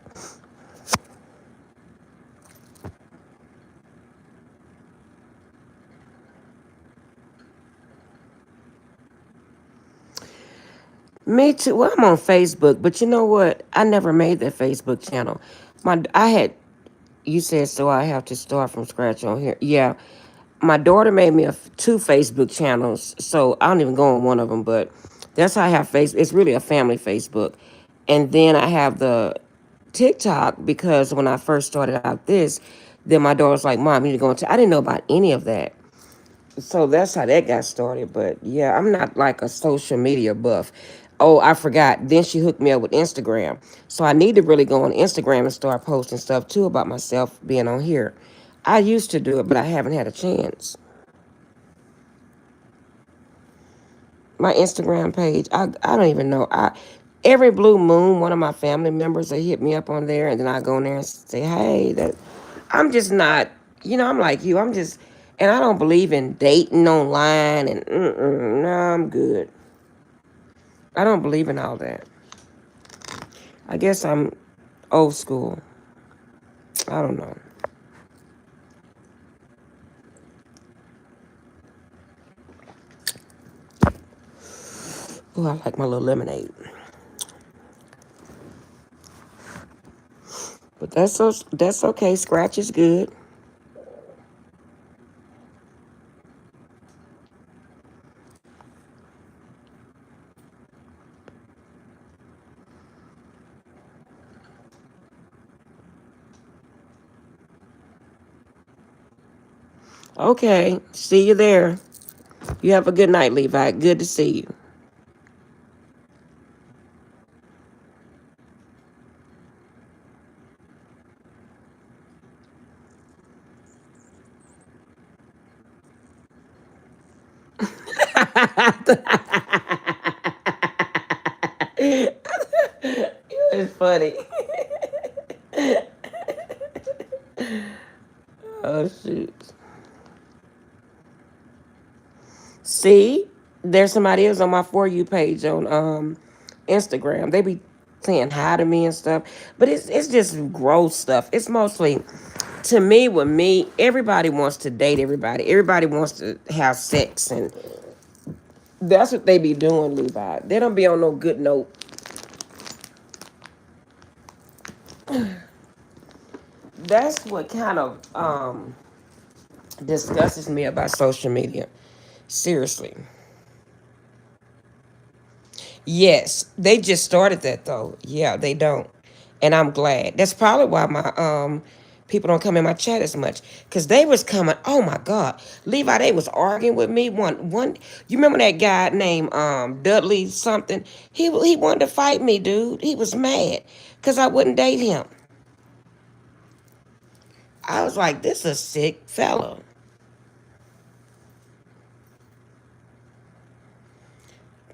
Me too. Well, I'm on Facebook, but you know what? I never made that Facebook channel. I had. You said so. I have to start from scratch on here. Yeah, my daughter made me two Facebook channels, so I don't even go on one of them. But that's how I have Facebook. It's really a family Facebook, and then I have the TikTok because when I first started out this, then my daughter was like, "Mom, you need to go into." I didn't know about any of that. So that's how that got started. But yeah, I'm not like a social media buff. Oh, I forgot. Then she hooked me up with Instagram. So I need to really go on Instagram and start posting stuff too about myself being on here. I used to do it, but I haven't had a chance. My Instagram page, I don't even know. Every blue moon, one of my family members they hit me up on there, and then I go in there and say, "Hey, that." I'm just not, I'm like you. I'm just, and I don't believe in dating online and no, I'm good. I don't believe in all that. I guess I'm old school. I don't know. Oh, I like my little lemonade, but that's okay. Scratch is good. Okay, see you there. You have a good night, Levi. Good to see you. It's funny. Oh shoot. See, there's somebody else on my For You page on Instagram. They be saying hi to me and stuff, but it's just gross stuff. It's mostly to me with me. Everybody wants to date everybody. Everybody wants to have sex, and that's what they be doing, Levi. They don't be on no good note. That's what kind of disgusts me about social media. Seriously. Yes, they just started that though. Yeah, they don't, and I'm glad. That's probably why my people don't come in my chat as much because they was coming. Oh my God, Levi, they was arguing with me. One, you remember that guy named Dudley something? He wanted to fight me, dude. He was mad because I wouldn't date him. I was like, this is a sick fella.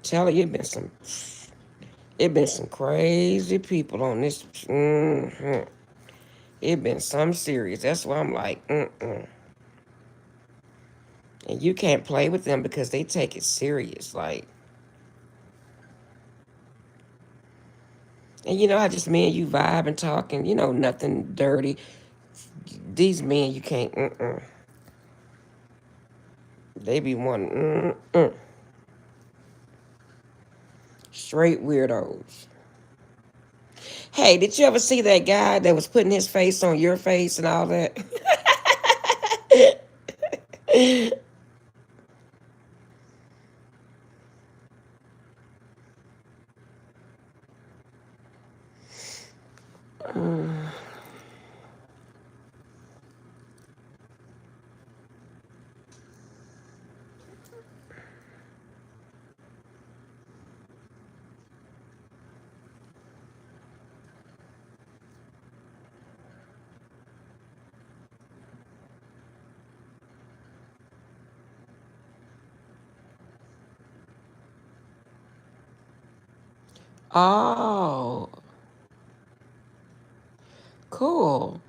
Telling you, it been some crazy people on this. It been some serious. That's why I'm like, mm. And you can't play with them because they take it serious. Like, and you know how just me and you vibe and talking, nothing dirty. These men, you can't, They be one, straight weirdos. Hey, did you ever see that guy that was putting his face on your face and all that? Oh, cool.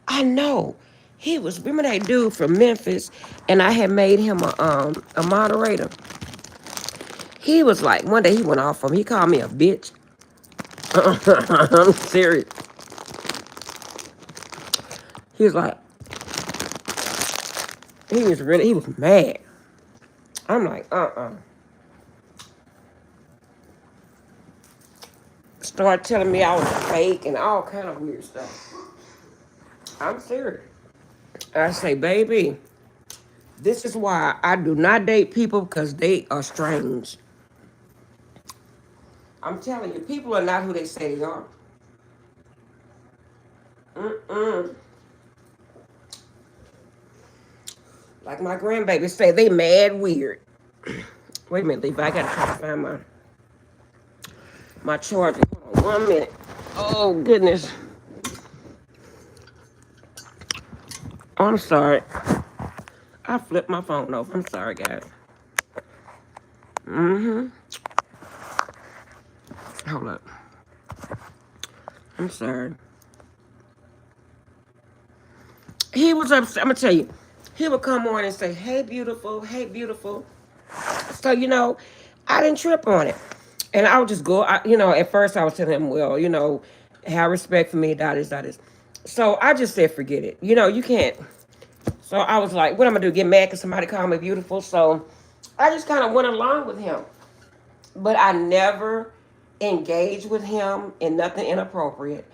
I know. He was, remember that dude from Memphis, and I had made him a moderator. He was like, one day he went off on me. He called me a bitch. I'm serious. He was like, he was mad. I'm like, Started telling me I was fake and all kind of weird stuff. I'm serious. I say, baby, this is why I do not date people because they are strange. I'm telling you, people are not who they say they are. Mm-mm. Like my grandbaby say, they mad weird. Wait a minute, Levi, I gotta try to find my charger. Hold on 1 minute. Oh goodness. Oh, I'm sorry. I flipped my phone over. I'm sorry, guys. Mm-hmm. Hold up. I'm sorry. He was upset. I'm gonna tell you. He would come on and say, "Hey, beautiful. Hey, beautiful." So I didn't trip on it, and I would just go. At first I was telling him, "Well, have respect for me, that is." So I just said, "Forget it." You can't. So I was like, "What am I gonna do? Get mad because somebody called me beautiful?" So I just kind of went along with him, but I never engaged with him in nothing inappropriate.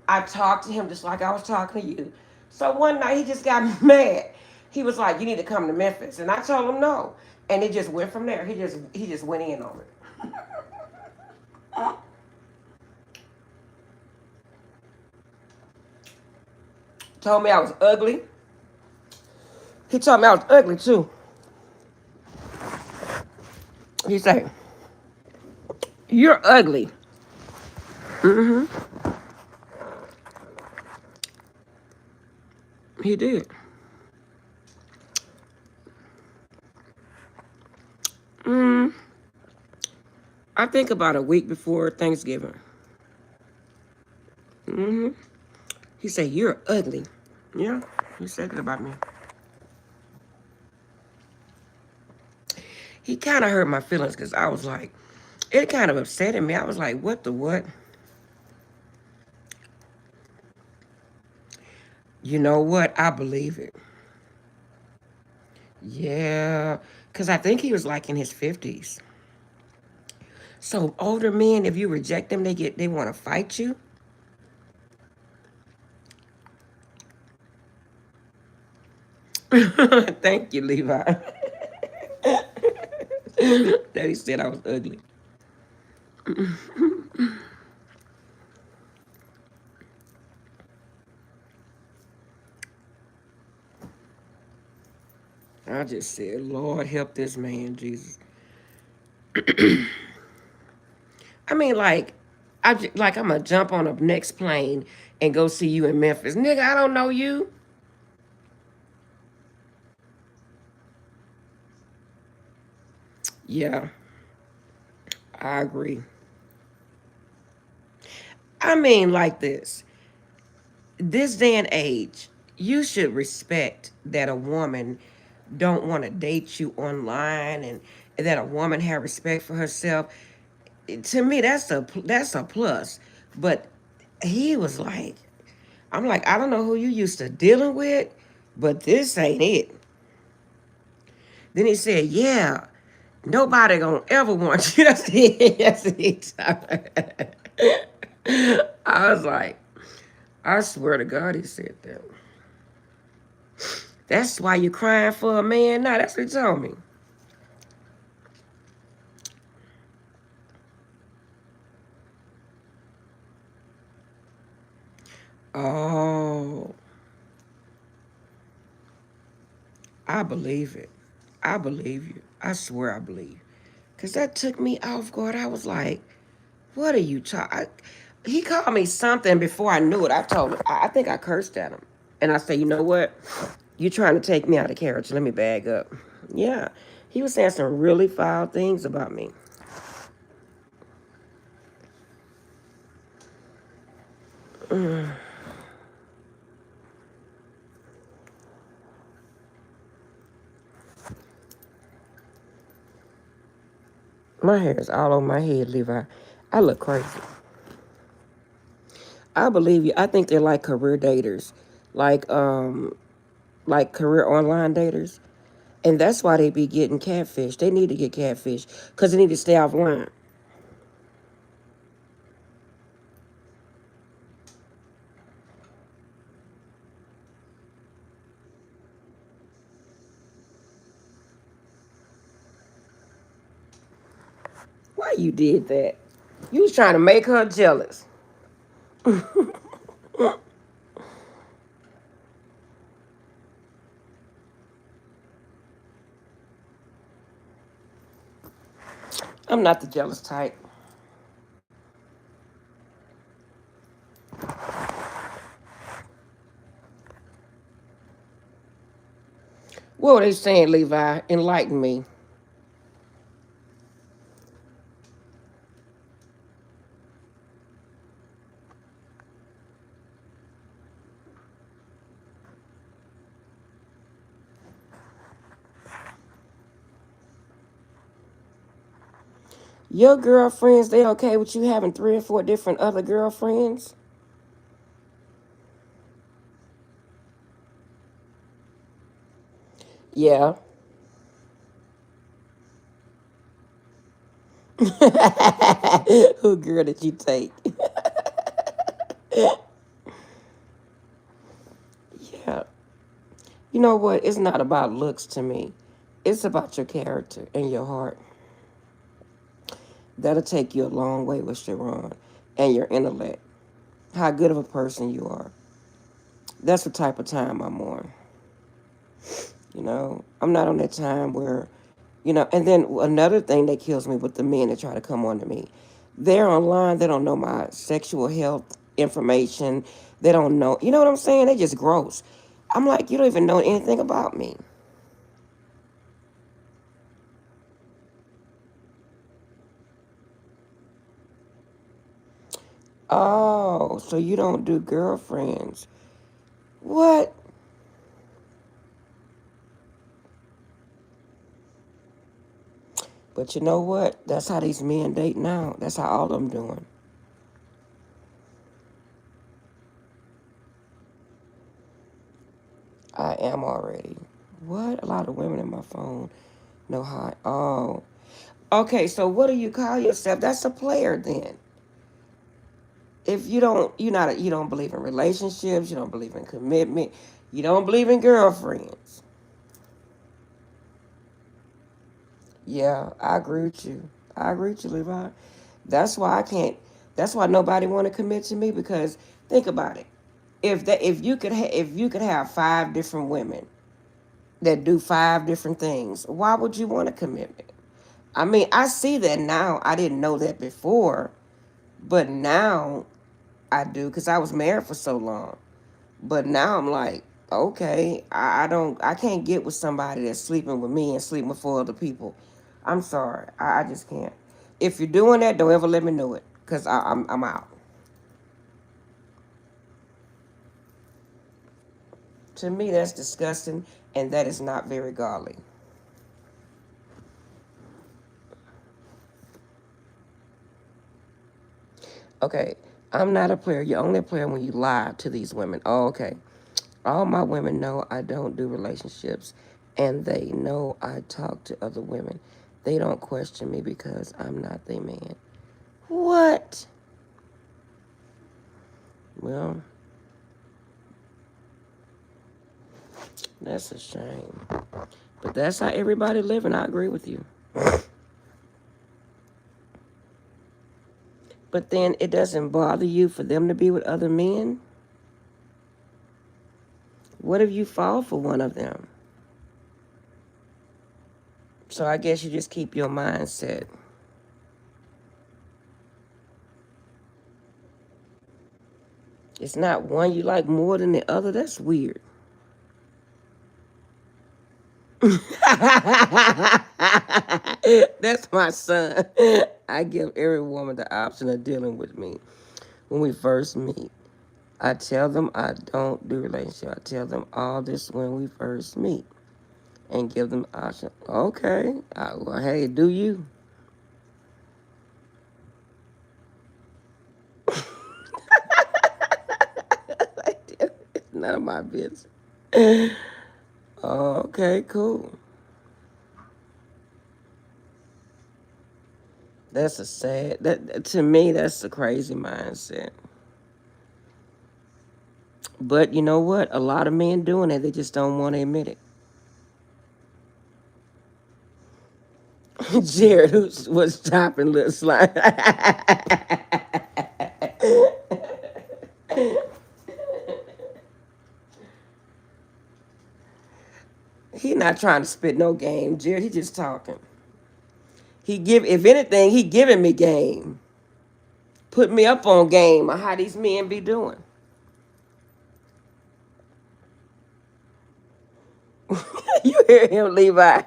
I talked to him just like I was talking to you. So one night he just got mad. He was like, "You need to come to Memphis," and I told him no, and it just went from there. He just went in on it. Told me I was ugly. He told me I was ugly too. He said, "You're ugly." Mm-hmm. He did. Mm, I think about a week before Thanksgiving. Mm-hmm. He said, "You're ugly." Yeah, he said that about me. He kind of hurt my feelings because I was like, it kind of upset me. I was like, what the what? You know what? I believe it. Yeah, because I think he was like in his 50s. So older men, if you reject them, they want to fight you. Thank you, Levi. Daddy said I was ugly. I just said, Lord, help this man, Jesus. I mean, like, like I'm gonna jump on a next plane and go see you in Memphis, nigga. I don't know you. Yeah, I agree. I mean, like this day and age, you should respect that a woman don't want to date you online and that a woman have respect for herself. To me, that's a plus. But he was like, I'm like, I don't know who you used to dealing with, but this ain't it. Then he said, yeah, nobody gonna ever want you. That's it. That's it. I was like, I swear to God, he said that. That's why you crying for a man now. That's what he told me. Oh, I believe it. I believe you. I swear I believe. Because that took me off guard. I was like, what are you talking? He called me something before I knew it. I told him, I think I cursed at him. And I said, you know what? You trying to take me out of character. Let me bag up. Yeah. He was saying some really foul things about me. My hair is all over my head, Levi. I look crazy. I believe you. I think they're like career daters. Like like career online daters. And that's why they be getting catfish. They need to get catfish because they need to stay offline. Why you did that? You was trying to make her jealous. I'm not the jealous type. What were they saying, Levi? Enlighten me. Your girlfriends, they okay with you having 3 or 4 different other girlfriends? Yeah. Who girl did you take? Yeah. You know what? It's not about looks to me. It's about your character and your heart. That'll take you a long way with Sharon and your intellect. How good of a person you are. That's the type of time I'm on. I'm not on that time where, and then another thing that kills me with the men that try to come on to me, they're online, they don't know my sexual health information, they don't know, you know what I'm saying? They just gross. I'm like, you don't even know anything about me. Oh, so you don't do girlfriends. What? But you know what? That's how these men date now. That's how all of them doing. I am already. What? A lot of women in my phone know how. Oh. Okay, so what do you call yourself? That's a player then. If you don't, you don't believe in relationships, you don't believe in commitment, you don't believe in girlfriends. Yeah, I agree with you. I agree with you, Levi. That's why I can't. That's why nobody want to commit to me because think about it. If you could have five different women that do five different things, why would you want a commitment? I mean, I see that now. I didn't know that before, but now I do because I was married for so long. But now I'm like, okay, I can't get with somebody that's sleeping with me and sleeping with four other people. I'm sorry, I just can't. If you're doing that, don't ever let me know it, cause I'm out. To me, that's disgusting, and that is not very godly. Okay, I'm not a player. You're only a player when you lie to these women. Oh, okay. All my women know I don't do relationships, and they know I talk to other women. They don't question me because I'm not their man. What? Well, that's a shame. But that's how everybody living. I agree with you. But then it doesn't bother you for them to be with other men? What if you fall for one of them? So I guess you just keep your mindset. It's not one you like more than the other. That's weird. That's my son. I give every woman the option of dealing with me when we first meet. I tell them I don't do relationship. I tell them all this when we first meet and give them the option. Okay, well, hey, do you? It's none of my business. Okay, cool. That's a sad. That to me, that's a crazy mindset. But you know what? A lot of men doing it. They just don't want to admit it. Jared, who was chopping little slime. He not trying to spit no game, Jared. He just talking. If anything, he giving me game. Put me up on game on how these men be doing. You hear him, Levi?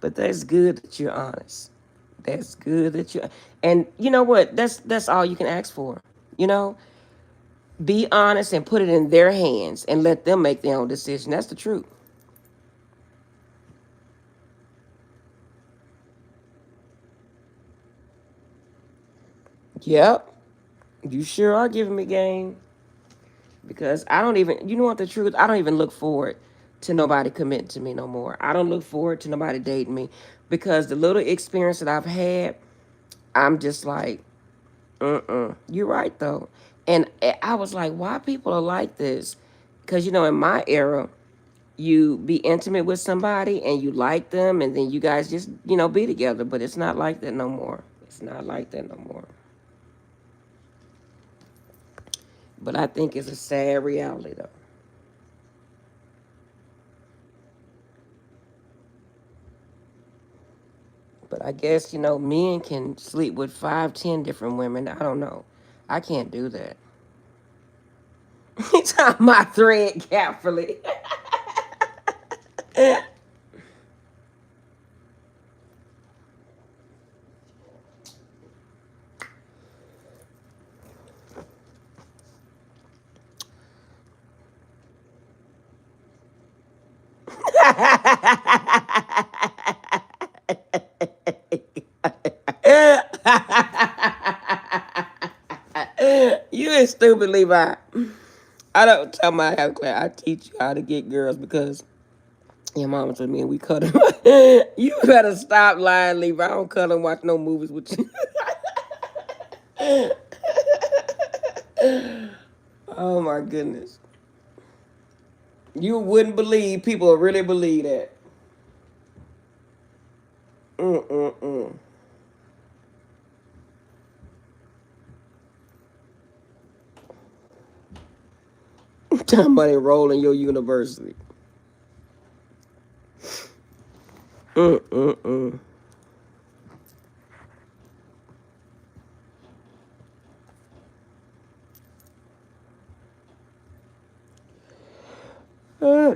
But that's good that you're honest. That's good that you. And you know what? That's all you can ask for. You know, be honest and put it in their hands and let them make their own decision. That's the truth. Yep, you sure are giving me game because I don't even. You know what the truth? I don't even look forward to nobody committing to me no more. I don't look forward to nobody dating me because the little experience that I've had, I'm just like, you're right though. And I was like, why people are like this? Because in my era, you be intimate with somebody and you like them, and then you guys just be together. But it's not like that no more. It's not like that no more. But I think it's a sad reality, though. But I guess, men can sleep with 5, 10 different women. I don't know. I can't do that. He tied my thread carefully. You ain't stupid, Levi. I don't tell my house class. I teach you how to get girls because your mama told me and we cut them. You better stop lying, Levi. I don't cut and watch no movies with you. Oh my goodness. You wouldn't believe people really believe that. Mm-mm-mm. Somebody enroll in your university. Mm-mm-mm.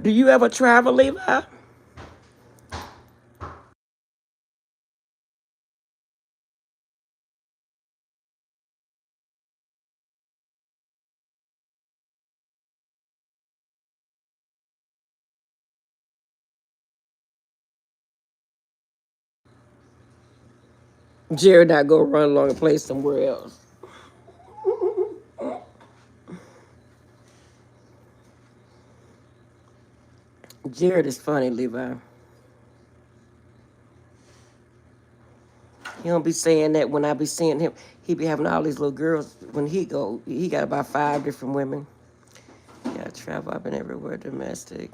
Do you ever travel, Levi? Jared not go run along and play somewhere else. Jared is funny, Levi. He don't be saying that when I be seeing him. He be having all these little girls. When he go, he got about 5 different women. Yeah, I travel. I've been everywhere domestic,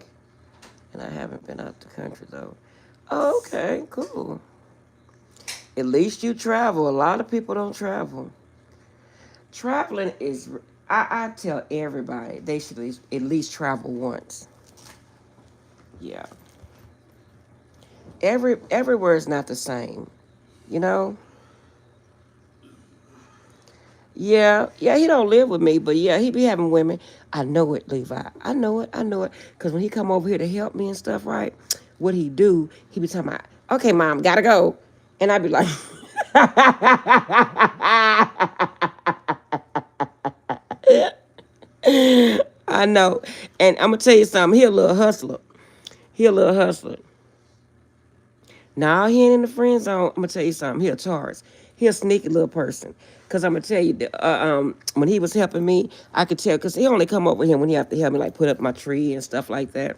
and I haven't been out the country though. Oh, okay, cool. At least you travel. A lot of people don't travel. Traveling is. I tell everybody they should at least travel once. Yeah. Everywhere is not the same. You know. Yeah, yeah, he don't live with me, but yeah, he be having women. I know it, Levi. I know it. I know it. Cause when he come over here to help me and stuff, right? What he do? He be talking about, okay, mom, gotta go, and I be like, I know. And I'm gonna tell you something. He a little hustler. He a little hustler. Now he ain't in the friend zone. I'm gonna tell you something. He a Taurus. He a sneaky little person. Cause I'm gonna tell you, when he was helping me, I could tell. Cause he only come over here when he have to help me, like put up my tree and stuff like that.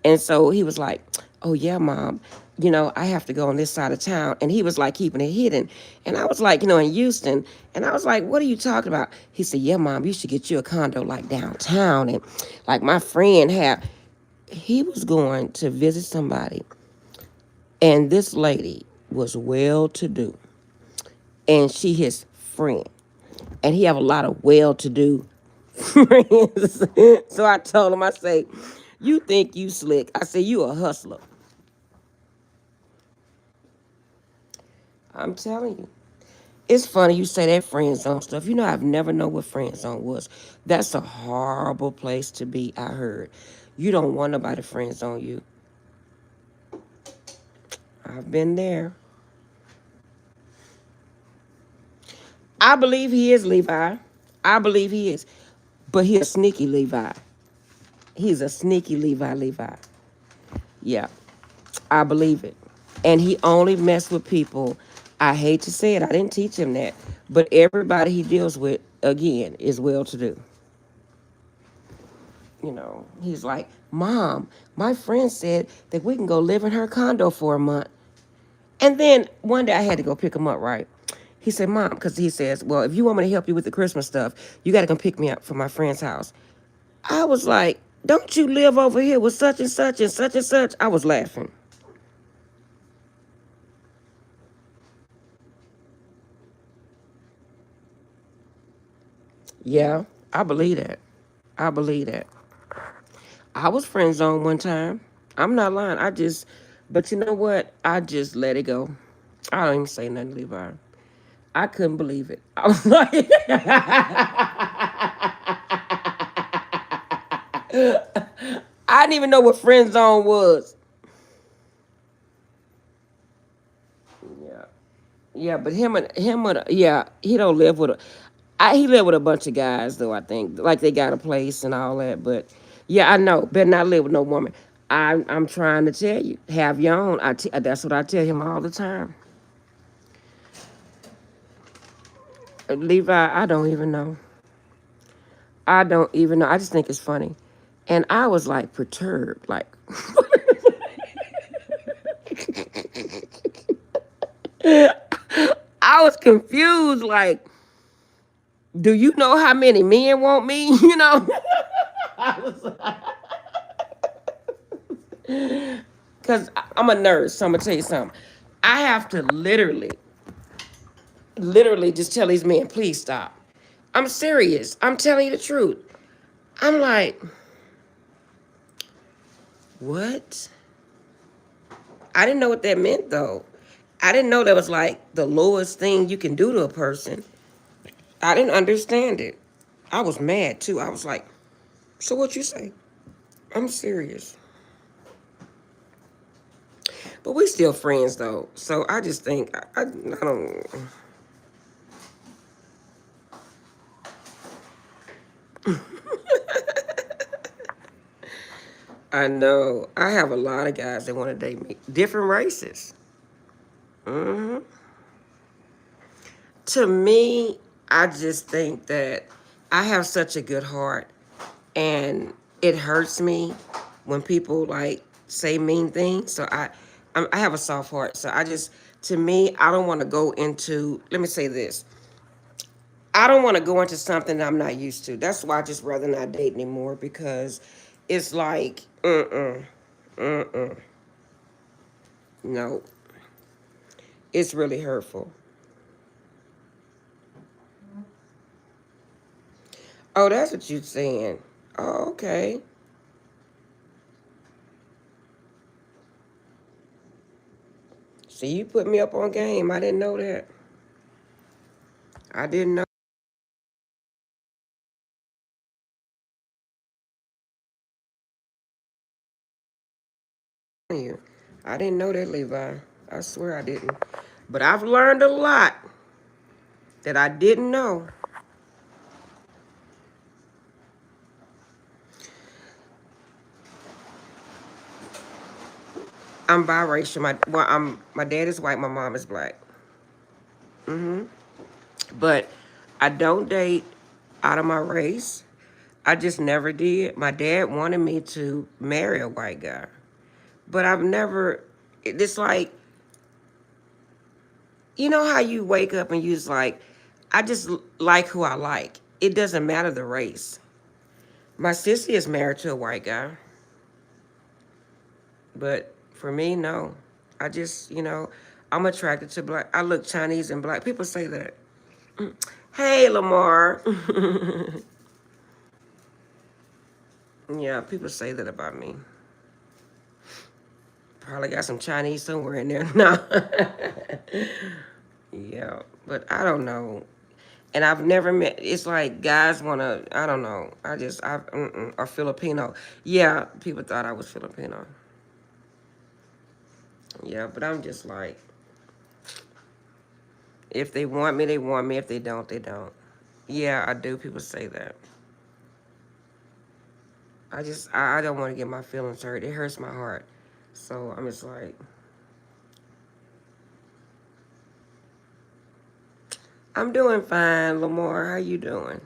And so he was like, "Oh yeah, mom, I have to go on this side of town." And he was like keeping it hidden. And I was like, in Houston. And I was like, "What are you talking about?" He said, "Yeah, mom, you should get you a condo like downtown." And like my friend had, he was going to visit somebody, and this lady was well to do, and she his friend, and he have a lot of well to do friends. So I told him, I say, "You think you slick?" I say, "You a hustler." I'm telling you. It's funny you say that friend zone stuff. I've never known what friend zone was. That's a horrible place to be, I heard. You don't want nobody friend zone you. I've been there. I believe he is Levi. I believe he is. But he a sneaky Levi. He's a sneaky Levi. Yeah, I believe it. And he only messed with people. I hate to say it. I didn't teach him that. But everybody he deals with, again, is well to do. He's like, "Mom, my friend said that we can go live in her condo for a month." And then one day I had to go pick him up, right? He said, "Mom," because he says, "Well, if you want me to help you with the Christmas stuff, you got to come pick me up from my friend's house." I was like, "Don't you live over here with such and such and such and such?" I was laughing. Yeah, I believe that. I believe that. I was friend zoned one time. I'm not lying. But you know what? I just let it go. I don't even say nothing, Levi. I couldn't believe it. I was like, I didn't even know what friend zone was. Yeah, yeah, but yeah, he don't live with a. He live with a bunch of guys though. I think like they got a place and all that. But yeah, I know. Better not live with no woman. I'm trying to tell you, have your own. That's what I tell him all the time. Levi, I don't even know. I don't even know. I just think it's funny. And I was like perturbed, like I was confused, like, do you know how many men want me? You know? I was because I'm a nurse, so I'm gonna tell you something. I have to literally just tell these men, please stop. I'm serious. I'm telling you the truth. I'm like, what? I didn't know what that meant though. I didn't know that was like the lowest thing you can do to a person. I didn't understand it. I was mad too. I was like, so what you say? I'm serious. But we still friends though. So I just think I don't. I know. I have a lot of guys that want to date me. Different races. hmm To me, I just think that I have such a good heart, and it hurts me when people like say mean things. So I have a soft heart. So to me, I don't want to go into. Let me say this. I don't want to go into something that I'm not used to. That's why I just rather not date anymore because it's like, mm-mm. No, it's really hurtful. Oh, that's what you're saying. Oh, okay. See, you put me up on game. I didn't know that. I didn't know you. I didn't know that, Levi. I swear I didn't. But I've learned a lot that I didn't know. I'm biracial. My dad is white. My mom is black. hmm But I don't date out of my race. I just never did. My dad wanted me to marry a white guy, but I've never. It's like, you know how you wake up and you just like, I just like who I like. It doesn't matter the race. My sister is married to a white guy, but for me, no. I just, I'm attracted to black. I look Chinese and black. People say that. Hey, Lamar. Yeah, people say that about me. Probably got some Chinese somewhere in there. No. Yeah, but I don't know. And I've never met. It's like guys wanna. I don't know. Or Filipino. Yeah, people thought I was Filipino. Yeah, but I'm just like, if they want me, they want me. If they don't, they don't. Yeah, I do. People say that. I don't want to get my feelings hurt. It hurts my heart. So I'm just like, I'm doing fine, Lamar. How you doing?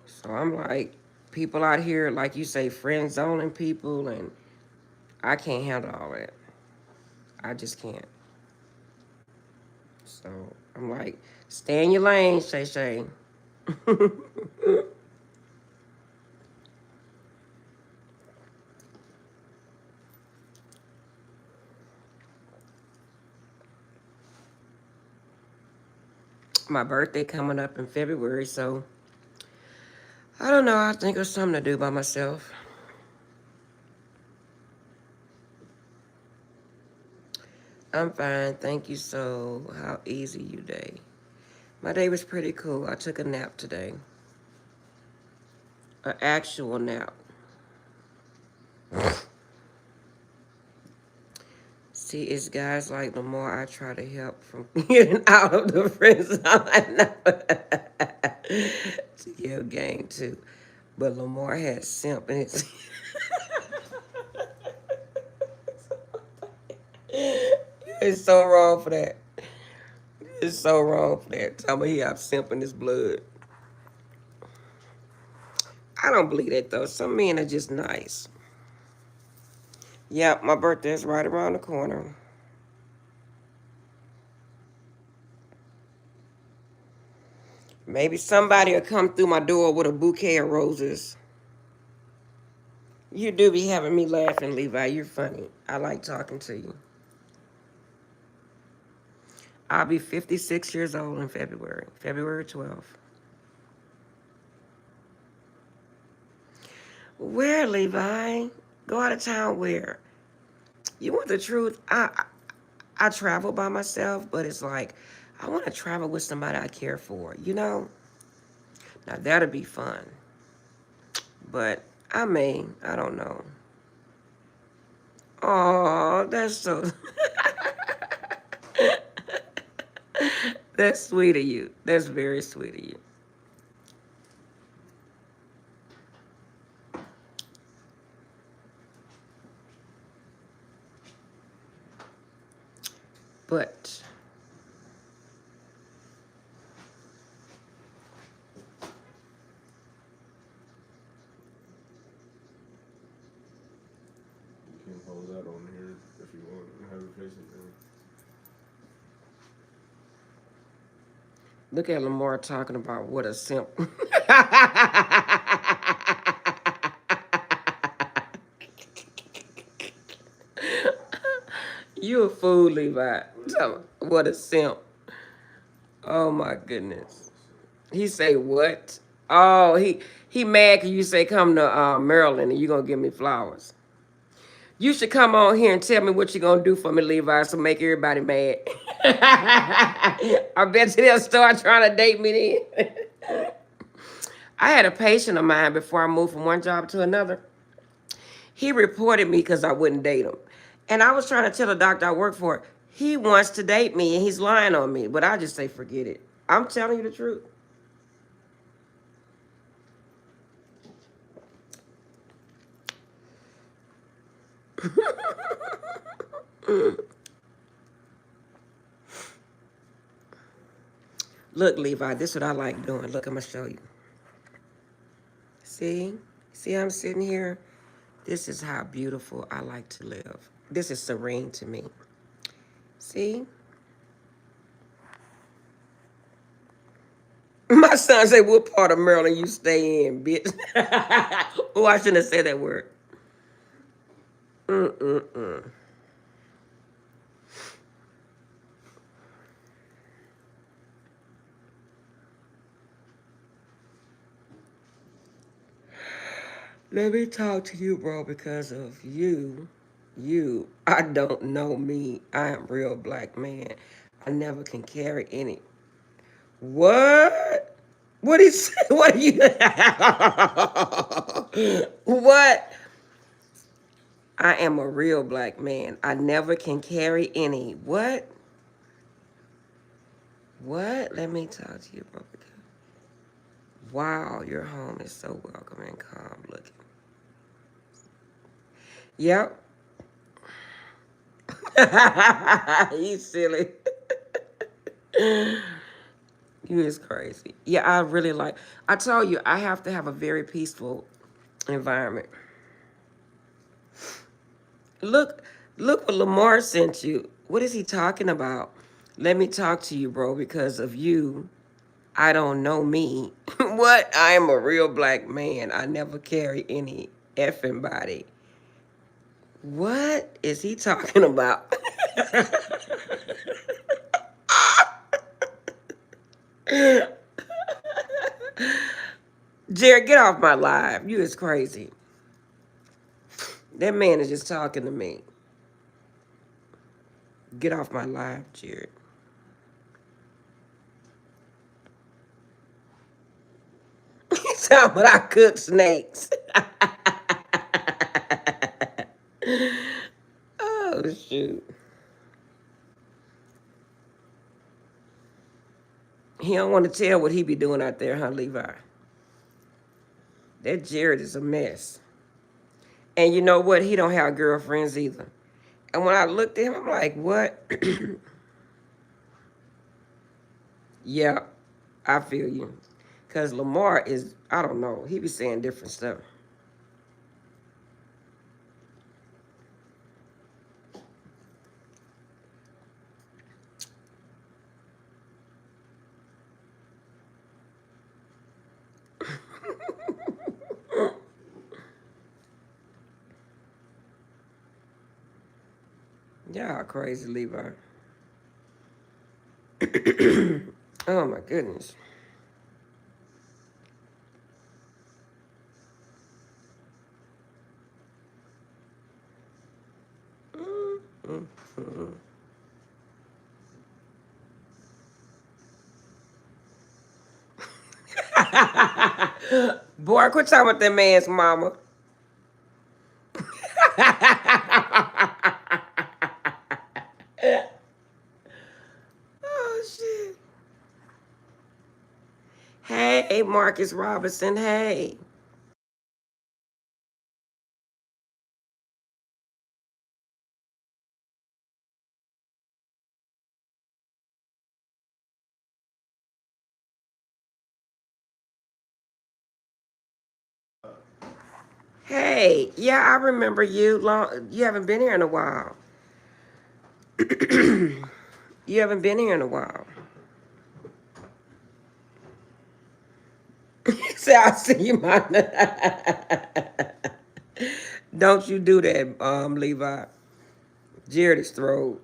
So I'm like, people out here, like you say, friend zoning people, and I can't handle all that. I just can't. So I'm like, stay in your lane, Shay Shay. my birthday coming up in February, so I don't know. I think of something to do by myself. I'm fine, thank you. So, how easy you day? My day was pretty cool. I took a nap today. An actual nap. See, it's guys like the more I try to help from getting out of the friend zone, I know. To give game too. But Lamar had simp in his. It's so wrong for that. It's so wrong for that. Tell me he have simp in his blood. I don't believe that though. Some men are just nice. Yep, my birthday is right around the corner. Maybe somebody will come through my door with a bouquet of roses. You do be having me laughing, Levi. You're funny. I like talking to you. I'll be 56 years old in February. February 12th. Where, Levi? Go out of town where? You want the truth? I travel by myself, but it's like I want to travel with somebody I care for, you know? Now that'll be fun. But I don't know. Oh, that's so that's sweet of you. That's very sweet of you. But You can hold that on here if you want and have it facing down. look at Lamar talking about what a simp. You a fool, Levi. What a simp. Oh my goodness. He say what? Oh, he mad cause you say come to Maryland and you gonna give me flowers. You should come on here and tell me what you gonna do for me, Levi, so make everybody mad. I bet you they'll start trying to date me then. I had a patient of mine before I moved from one job to another. He reported me because I wouldn't date him. And I was trying to tell the doctor I work for, he wants to date me and he's lying on me. But I just say, forget it. I'm telling you the truth. Look, Levi, this is what I like doing. Look, I'm going to show you. See? See how I'm sitting here? This is how beautiful I like to live. This is serene to me. See? My son said, what part of Maryland you stay in, bitch? Oh, I shouldn't have said that word. Mm-mm-mm. Let me talk to you, bro, because of I don't know me. I am real black man. I never can carry any. What? What is, what are you, what? I am a real black man. I never can carry any. What? What? Let me talk to you, bro. Wow, your home is so welcoming and calm looking. Yep. You silly. You is crazy. Yeah, I really like. I told you I have to have a very peaceful environment. Look, look what Lamar sent you. What is he talking about? Let me talk to you, bro, because of you. I don't know me. What? I am a real black man. I never carry any effing body. What is he talking about? Jared, get off my live. You is crazy. That man is just talking to me. Get off my live, Jared. He's talking about I cook snakes. Oh, shoot. He don't want to tell what he be doing out there, huh, Levi? That Jared is a mess. And you know what? He don't have girlfriends either. And when I looked at him, I'm like, what? Yeah, I feel you. Because Lamar is, I don't know, he be saying different stuff. Y'all crazy, Levi. Oh, my goodness. Boy, quit talking about that man's mama. Oh, shit. Hey, Marcus Robinson, hey. Hey, yeah, I remember you. You haven't been here in a while. You haven't been here in a while. Say, I see you, man. Don't you do that, Levi. Jared is throat.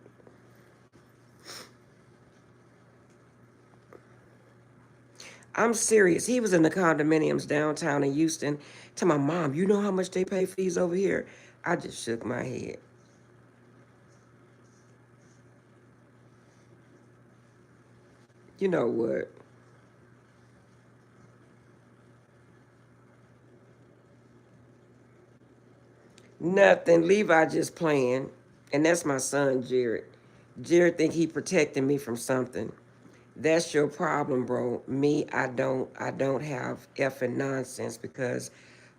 I'm serious. He was in the condominiums downtown in Houston. To my mom, you know how much they pay fees over here? I just shook my head. You know what? Nothing. Levi just playing. And that's my son, Jared. Jared think he protecting me from something. That's your problem, bro. Me, I don't have effing nonsense because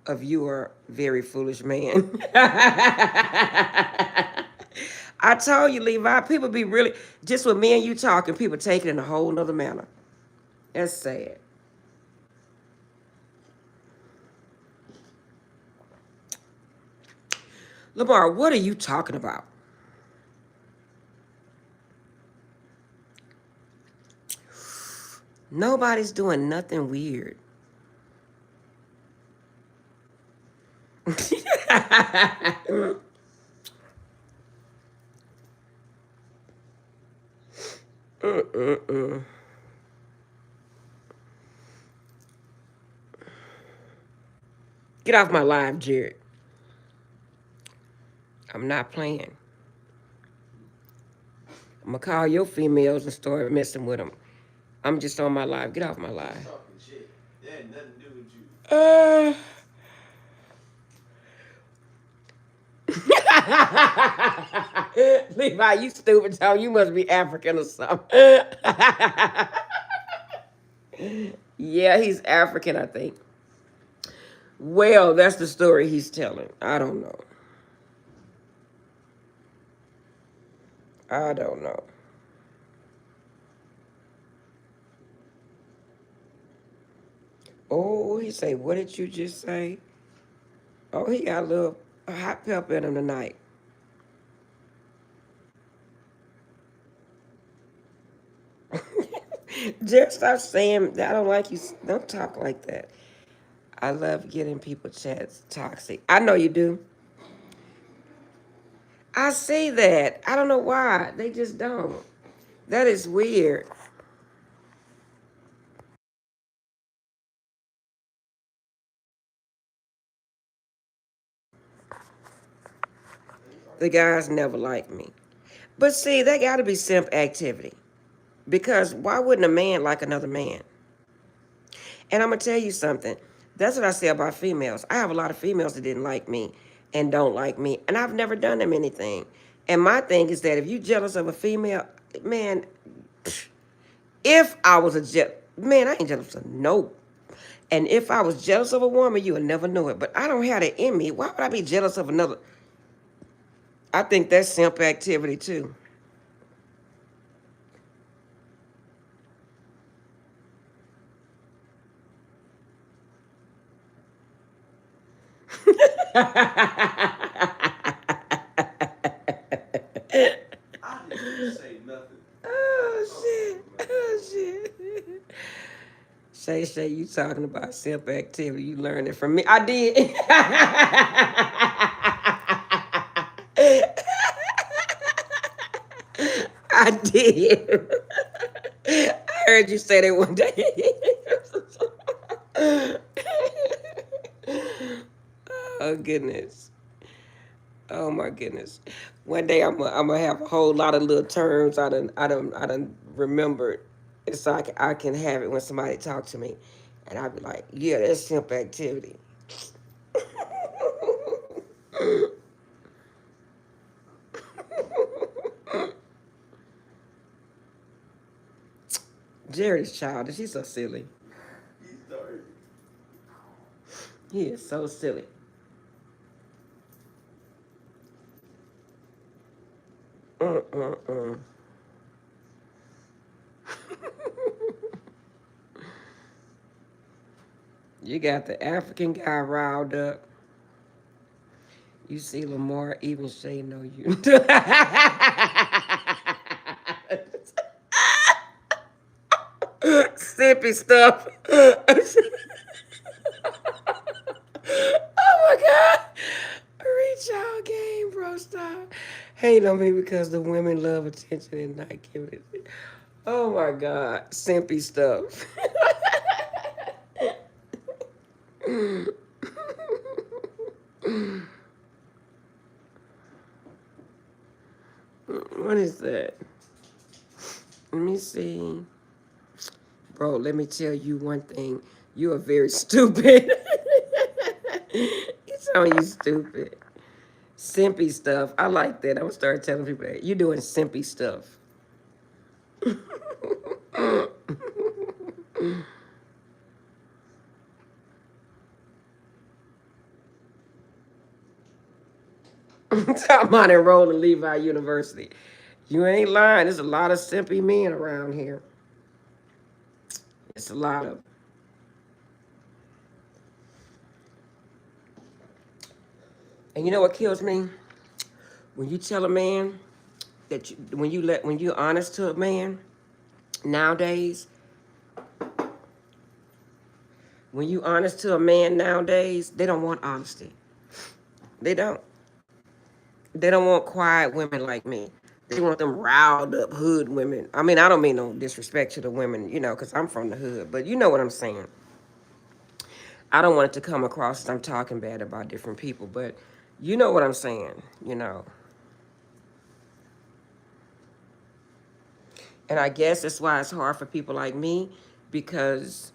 of you are very foolish man. I told you, Levi, people be really just with me and you talking, people take it in a whole nother manner. That's sad. Lamar, what are you talking about? Nobody's doing nothing weird. Mm-mm-mm. Get off my live, Jared. I'm not playing. I'm gonna call your females and start messing with them. I'm just on my live. Get off my live. Talking shit. That had nothing to do with you. Levi, you stupid, Tom. You must be African or something. Yeah, he's African, I think. Well, that's the story he's telling. I don't know. I don't know. Oh, he say, what did you just say? Oh, he got a little hot pepper in him tonight. Just stop saying that. I don't like you. Don't talk like that. I love getting people chats toxic. I know you do. I see that. I don't know why. They just don't. That is weird. The guys never like me. But see, that got to be simp activity. Because why wouldn't a man like another man? And I'm going to tell you something. That's what I say about females. I have a lot of females that didn't like me and don't like me. And I've never done them anything. And my thing is that if you jealous of a female, man, if I was man, I ain't jealous of no. And if I was jealous of a woman, you would never know it. But I don't have that in me. Why would I be jealous of another? I think that's simp activity too. I didn't even say nothing. Oh shit! Oh shit! Shay, you talking about simp activity? You learned it from me. I did. I did. I heard you say that one day. Oh goodness. Oh my goodness. One day I'm gonna have a whole lot of little terms I done remembered. So I can have it when somebody talk to me. And I'll be like, yeah, that's simp activity. Jared is childish. He's so silly. He's dark. He is so silly. Mm-mm-mm. You got the African guy riled up. You see Lamar, even Shay know you. Sippy stuff. Oh my God. Reach out game, bro. Stop. Hate on me because the women love attention and not giving it. Oh my God. Simpy stuff. What is that? Let me see. Bro, let me tell you one thing. You are very stupid. It's on you stupid. Simpy stuff. I like that. I'm gonna start telling people that. You doing simpy stuff. Talking about enroll in Levi University. You ain't lying. There's a lot of simpy men around here. It's a lot of. And you know what kills me? When you tell a man that when you're honest to a man nowadays, when you honest to a man nowadays, they don't want honesty. They don't. They don't want quiet women like me. They want them riled up hood women. I mean, I don't mean no disrespect to the women, because I'm from the hood, but you know what I'm saying. I don't want it to come across as I'm talking bad about different people, but you know what I'm saying. And I guess that's why it's hard for people like me because,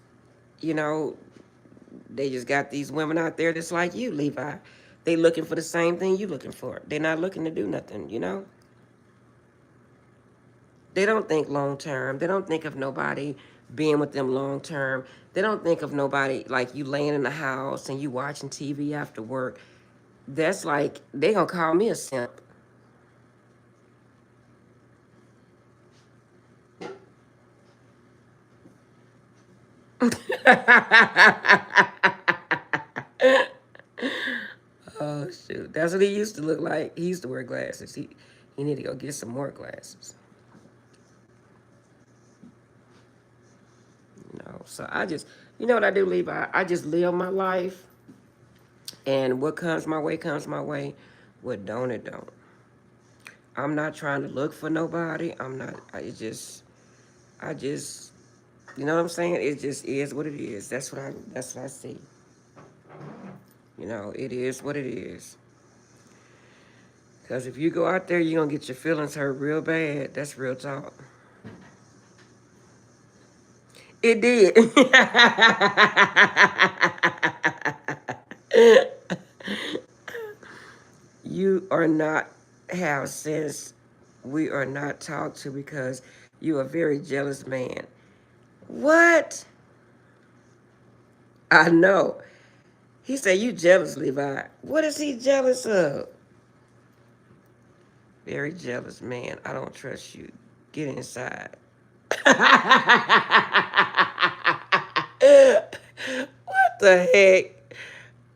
you know, they just got these women out there that's like you, Levi. They looking for the same thing you looking for. They're not looking to do nothing. They don't think long term. They don't think of nobody being with them long term. They don't think of nobody like you laying in the house and you watching TV after work. That's like they gonna call me a simp. Oh shoot, that's what he used to look like. He used to wear glasses. He need to go get some more glasses. So I just, you know what I do, Levi? I just live my life, and what comes my way. What don't, it don't. I'm not trying to look for nobody. I'm not. I just, you know what I'm saying? It just is what it is. That's what I see. It is what it is. Because if you go out there, you're going to get your feelings hurt real bad. That's real talk. It did. You are not have since we are not talked to because you are a very jealous man. What? I know. He said you jealous, Levi. What is he jealous of? Very jealous man. I don't trust you. Get inside. What the heck?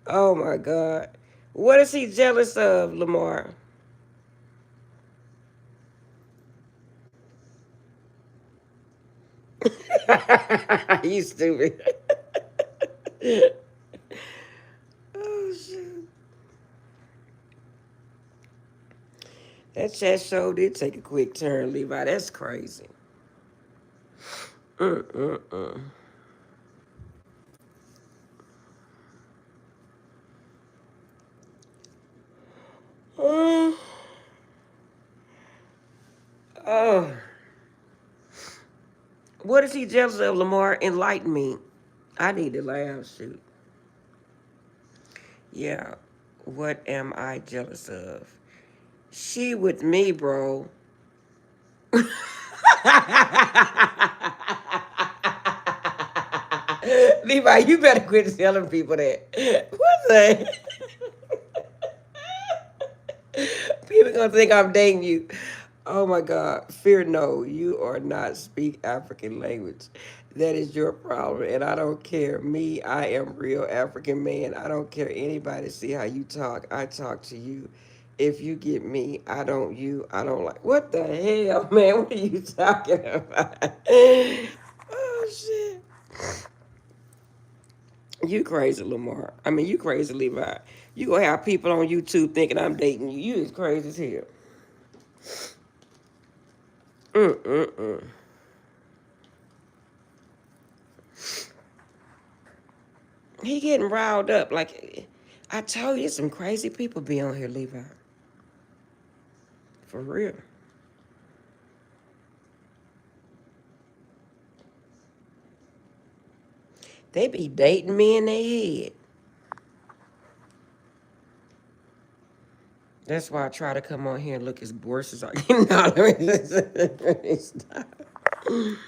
Oh my God. What is he jealous of, Lamar? You stupid. Oh shit. That chat show did take a quick turn, Levi. That's crazy. Mm-mm-mm. Oh, oh. What is he jealous of, Lamar? Enlighten me. I need to laugh, shoot. Yeah. What am I jealous of? She with me, bro. Levi, you better quit telling people that. What the? People gonna think I'm dating you. Oh my God. Fear no, you are not speak African language. That is your problem, and I don't care. Me, I am real African man. I don't care anybody see how you talk. I talk to you. If you get me, I don't you. I don't like. What the hell, man? What are you talking about? Oh shit. You crazy, Lamar. I mean, you crazy, Levi. You gonna have people on YouTube thinking I'm dating you. You is crazy as hell. Mm-mm-mm. He getting riled up. Like, I told you, some crazy people be on here, Levi. For real. They be dating me in their head. That's why I try to come on here and look as worse as I can. No, let me stop. Mm.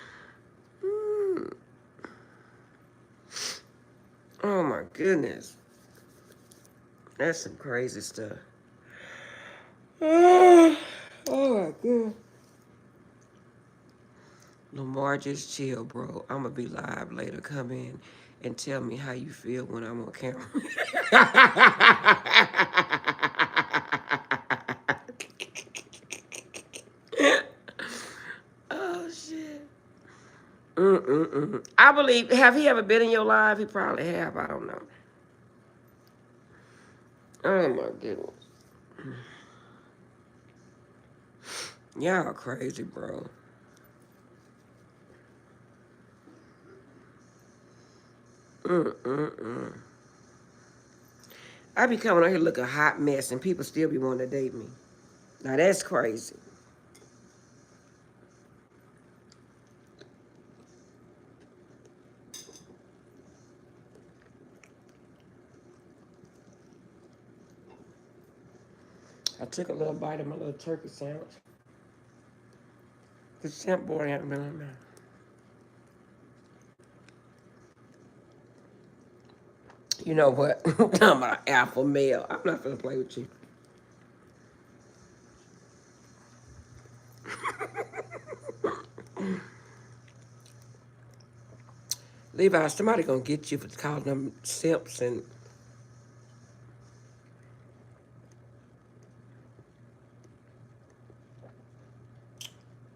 Oh my goodness. That's some crazy stuff. Oh my god. Lamar, just chill, bro. I'm gonna be live later. Come in and tell me how you feel when I'm on camera. Oh shit. Mm-mm-mm. I believe. Have he ever been in your life? He probably have. I don't know. Oh my goodness. Y'all crazy, bro. Mm-mm-mm. I be coming out here looking a hot mess, and people still be wanting to date me. Now that's crazy. I took a little bite of my little turkey sandwich. The simp boy hasn't been on there. You know what? I'm talking about alpha male. I'm not gonna play with you. Levi, somebody gonna get you for calling them simps and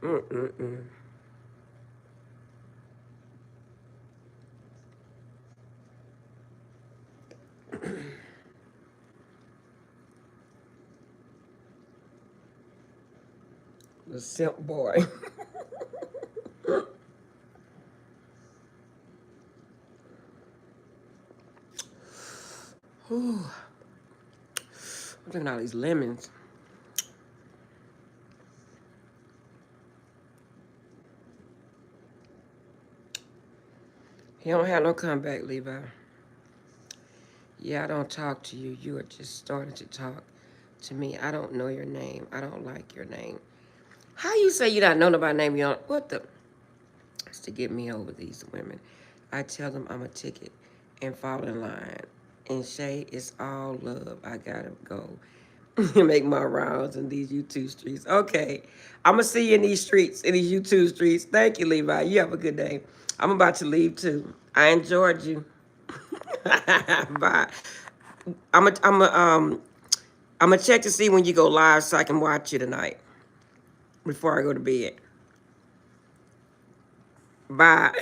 mm-mm-mm. The simp boy. Whew. I'm drinking all these lemons. You don't have no comeback, Levi. Yeah, I don't talk to you. You are just starting to talk to me. I don't know your name. I don't like your name. How you say you don't know nobody's name? You don't. What the? It's to get me over these women. I tell them I'm a ticket and fall in line. And Shay, it's all love. I gotta go. Make my rounds in these YouTube streets. Okay. I'm gonna see you in these streets, in these YouTube streets. Thank you, Levi. You have a good day. I'm about to leave too. I enjoyed you. Bye. I'm gonna check to see when you go live so I can watch you tonight before I go to bed. Bye.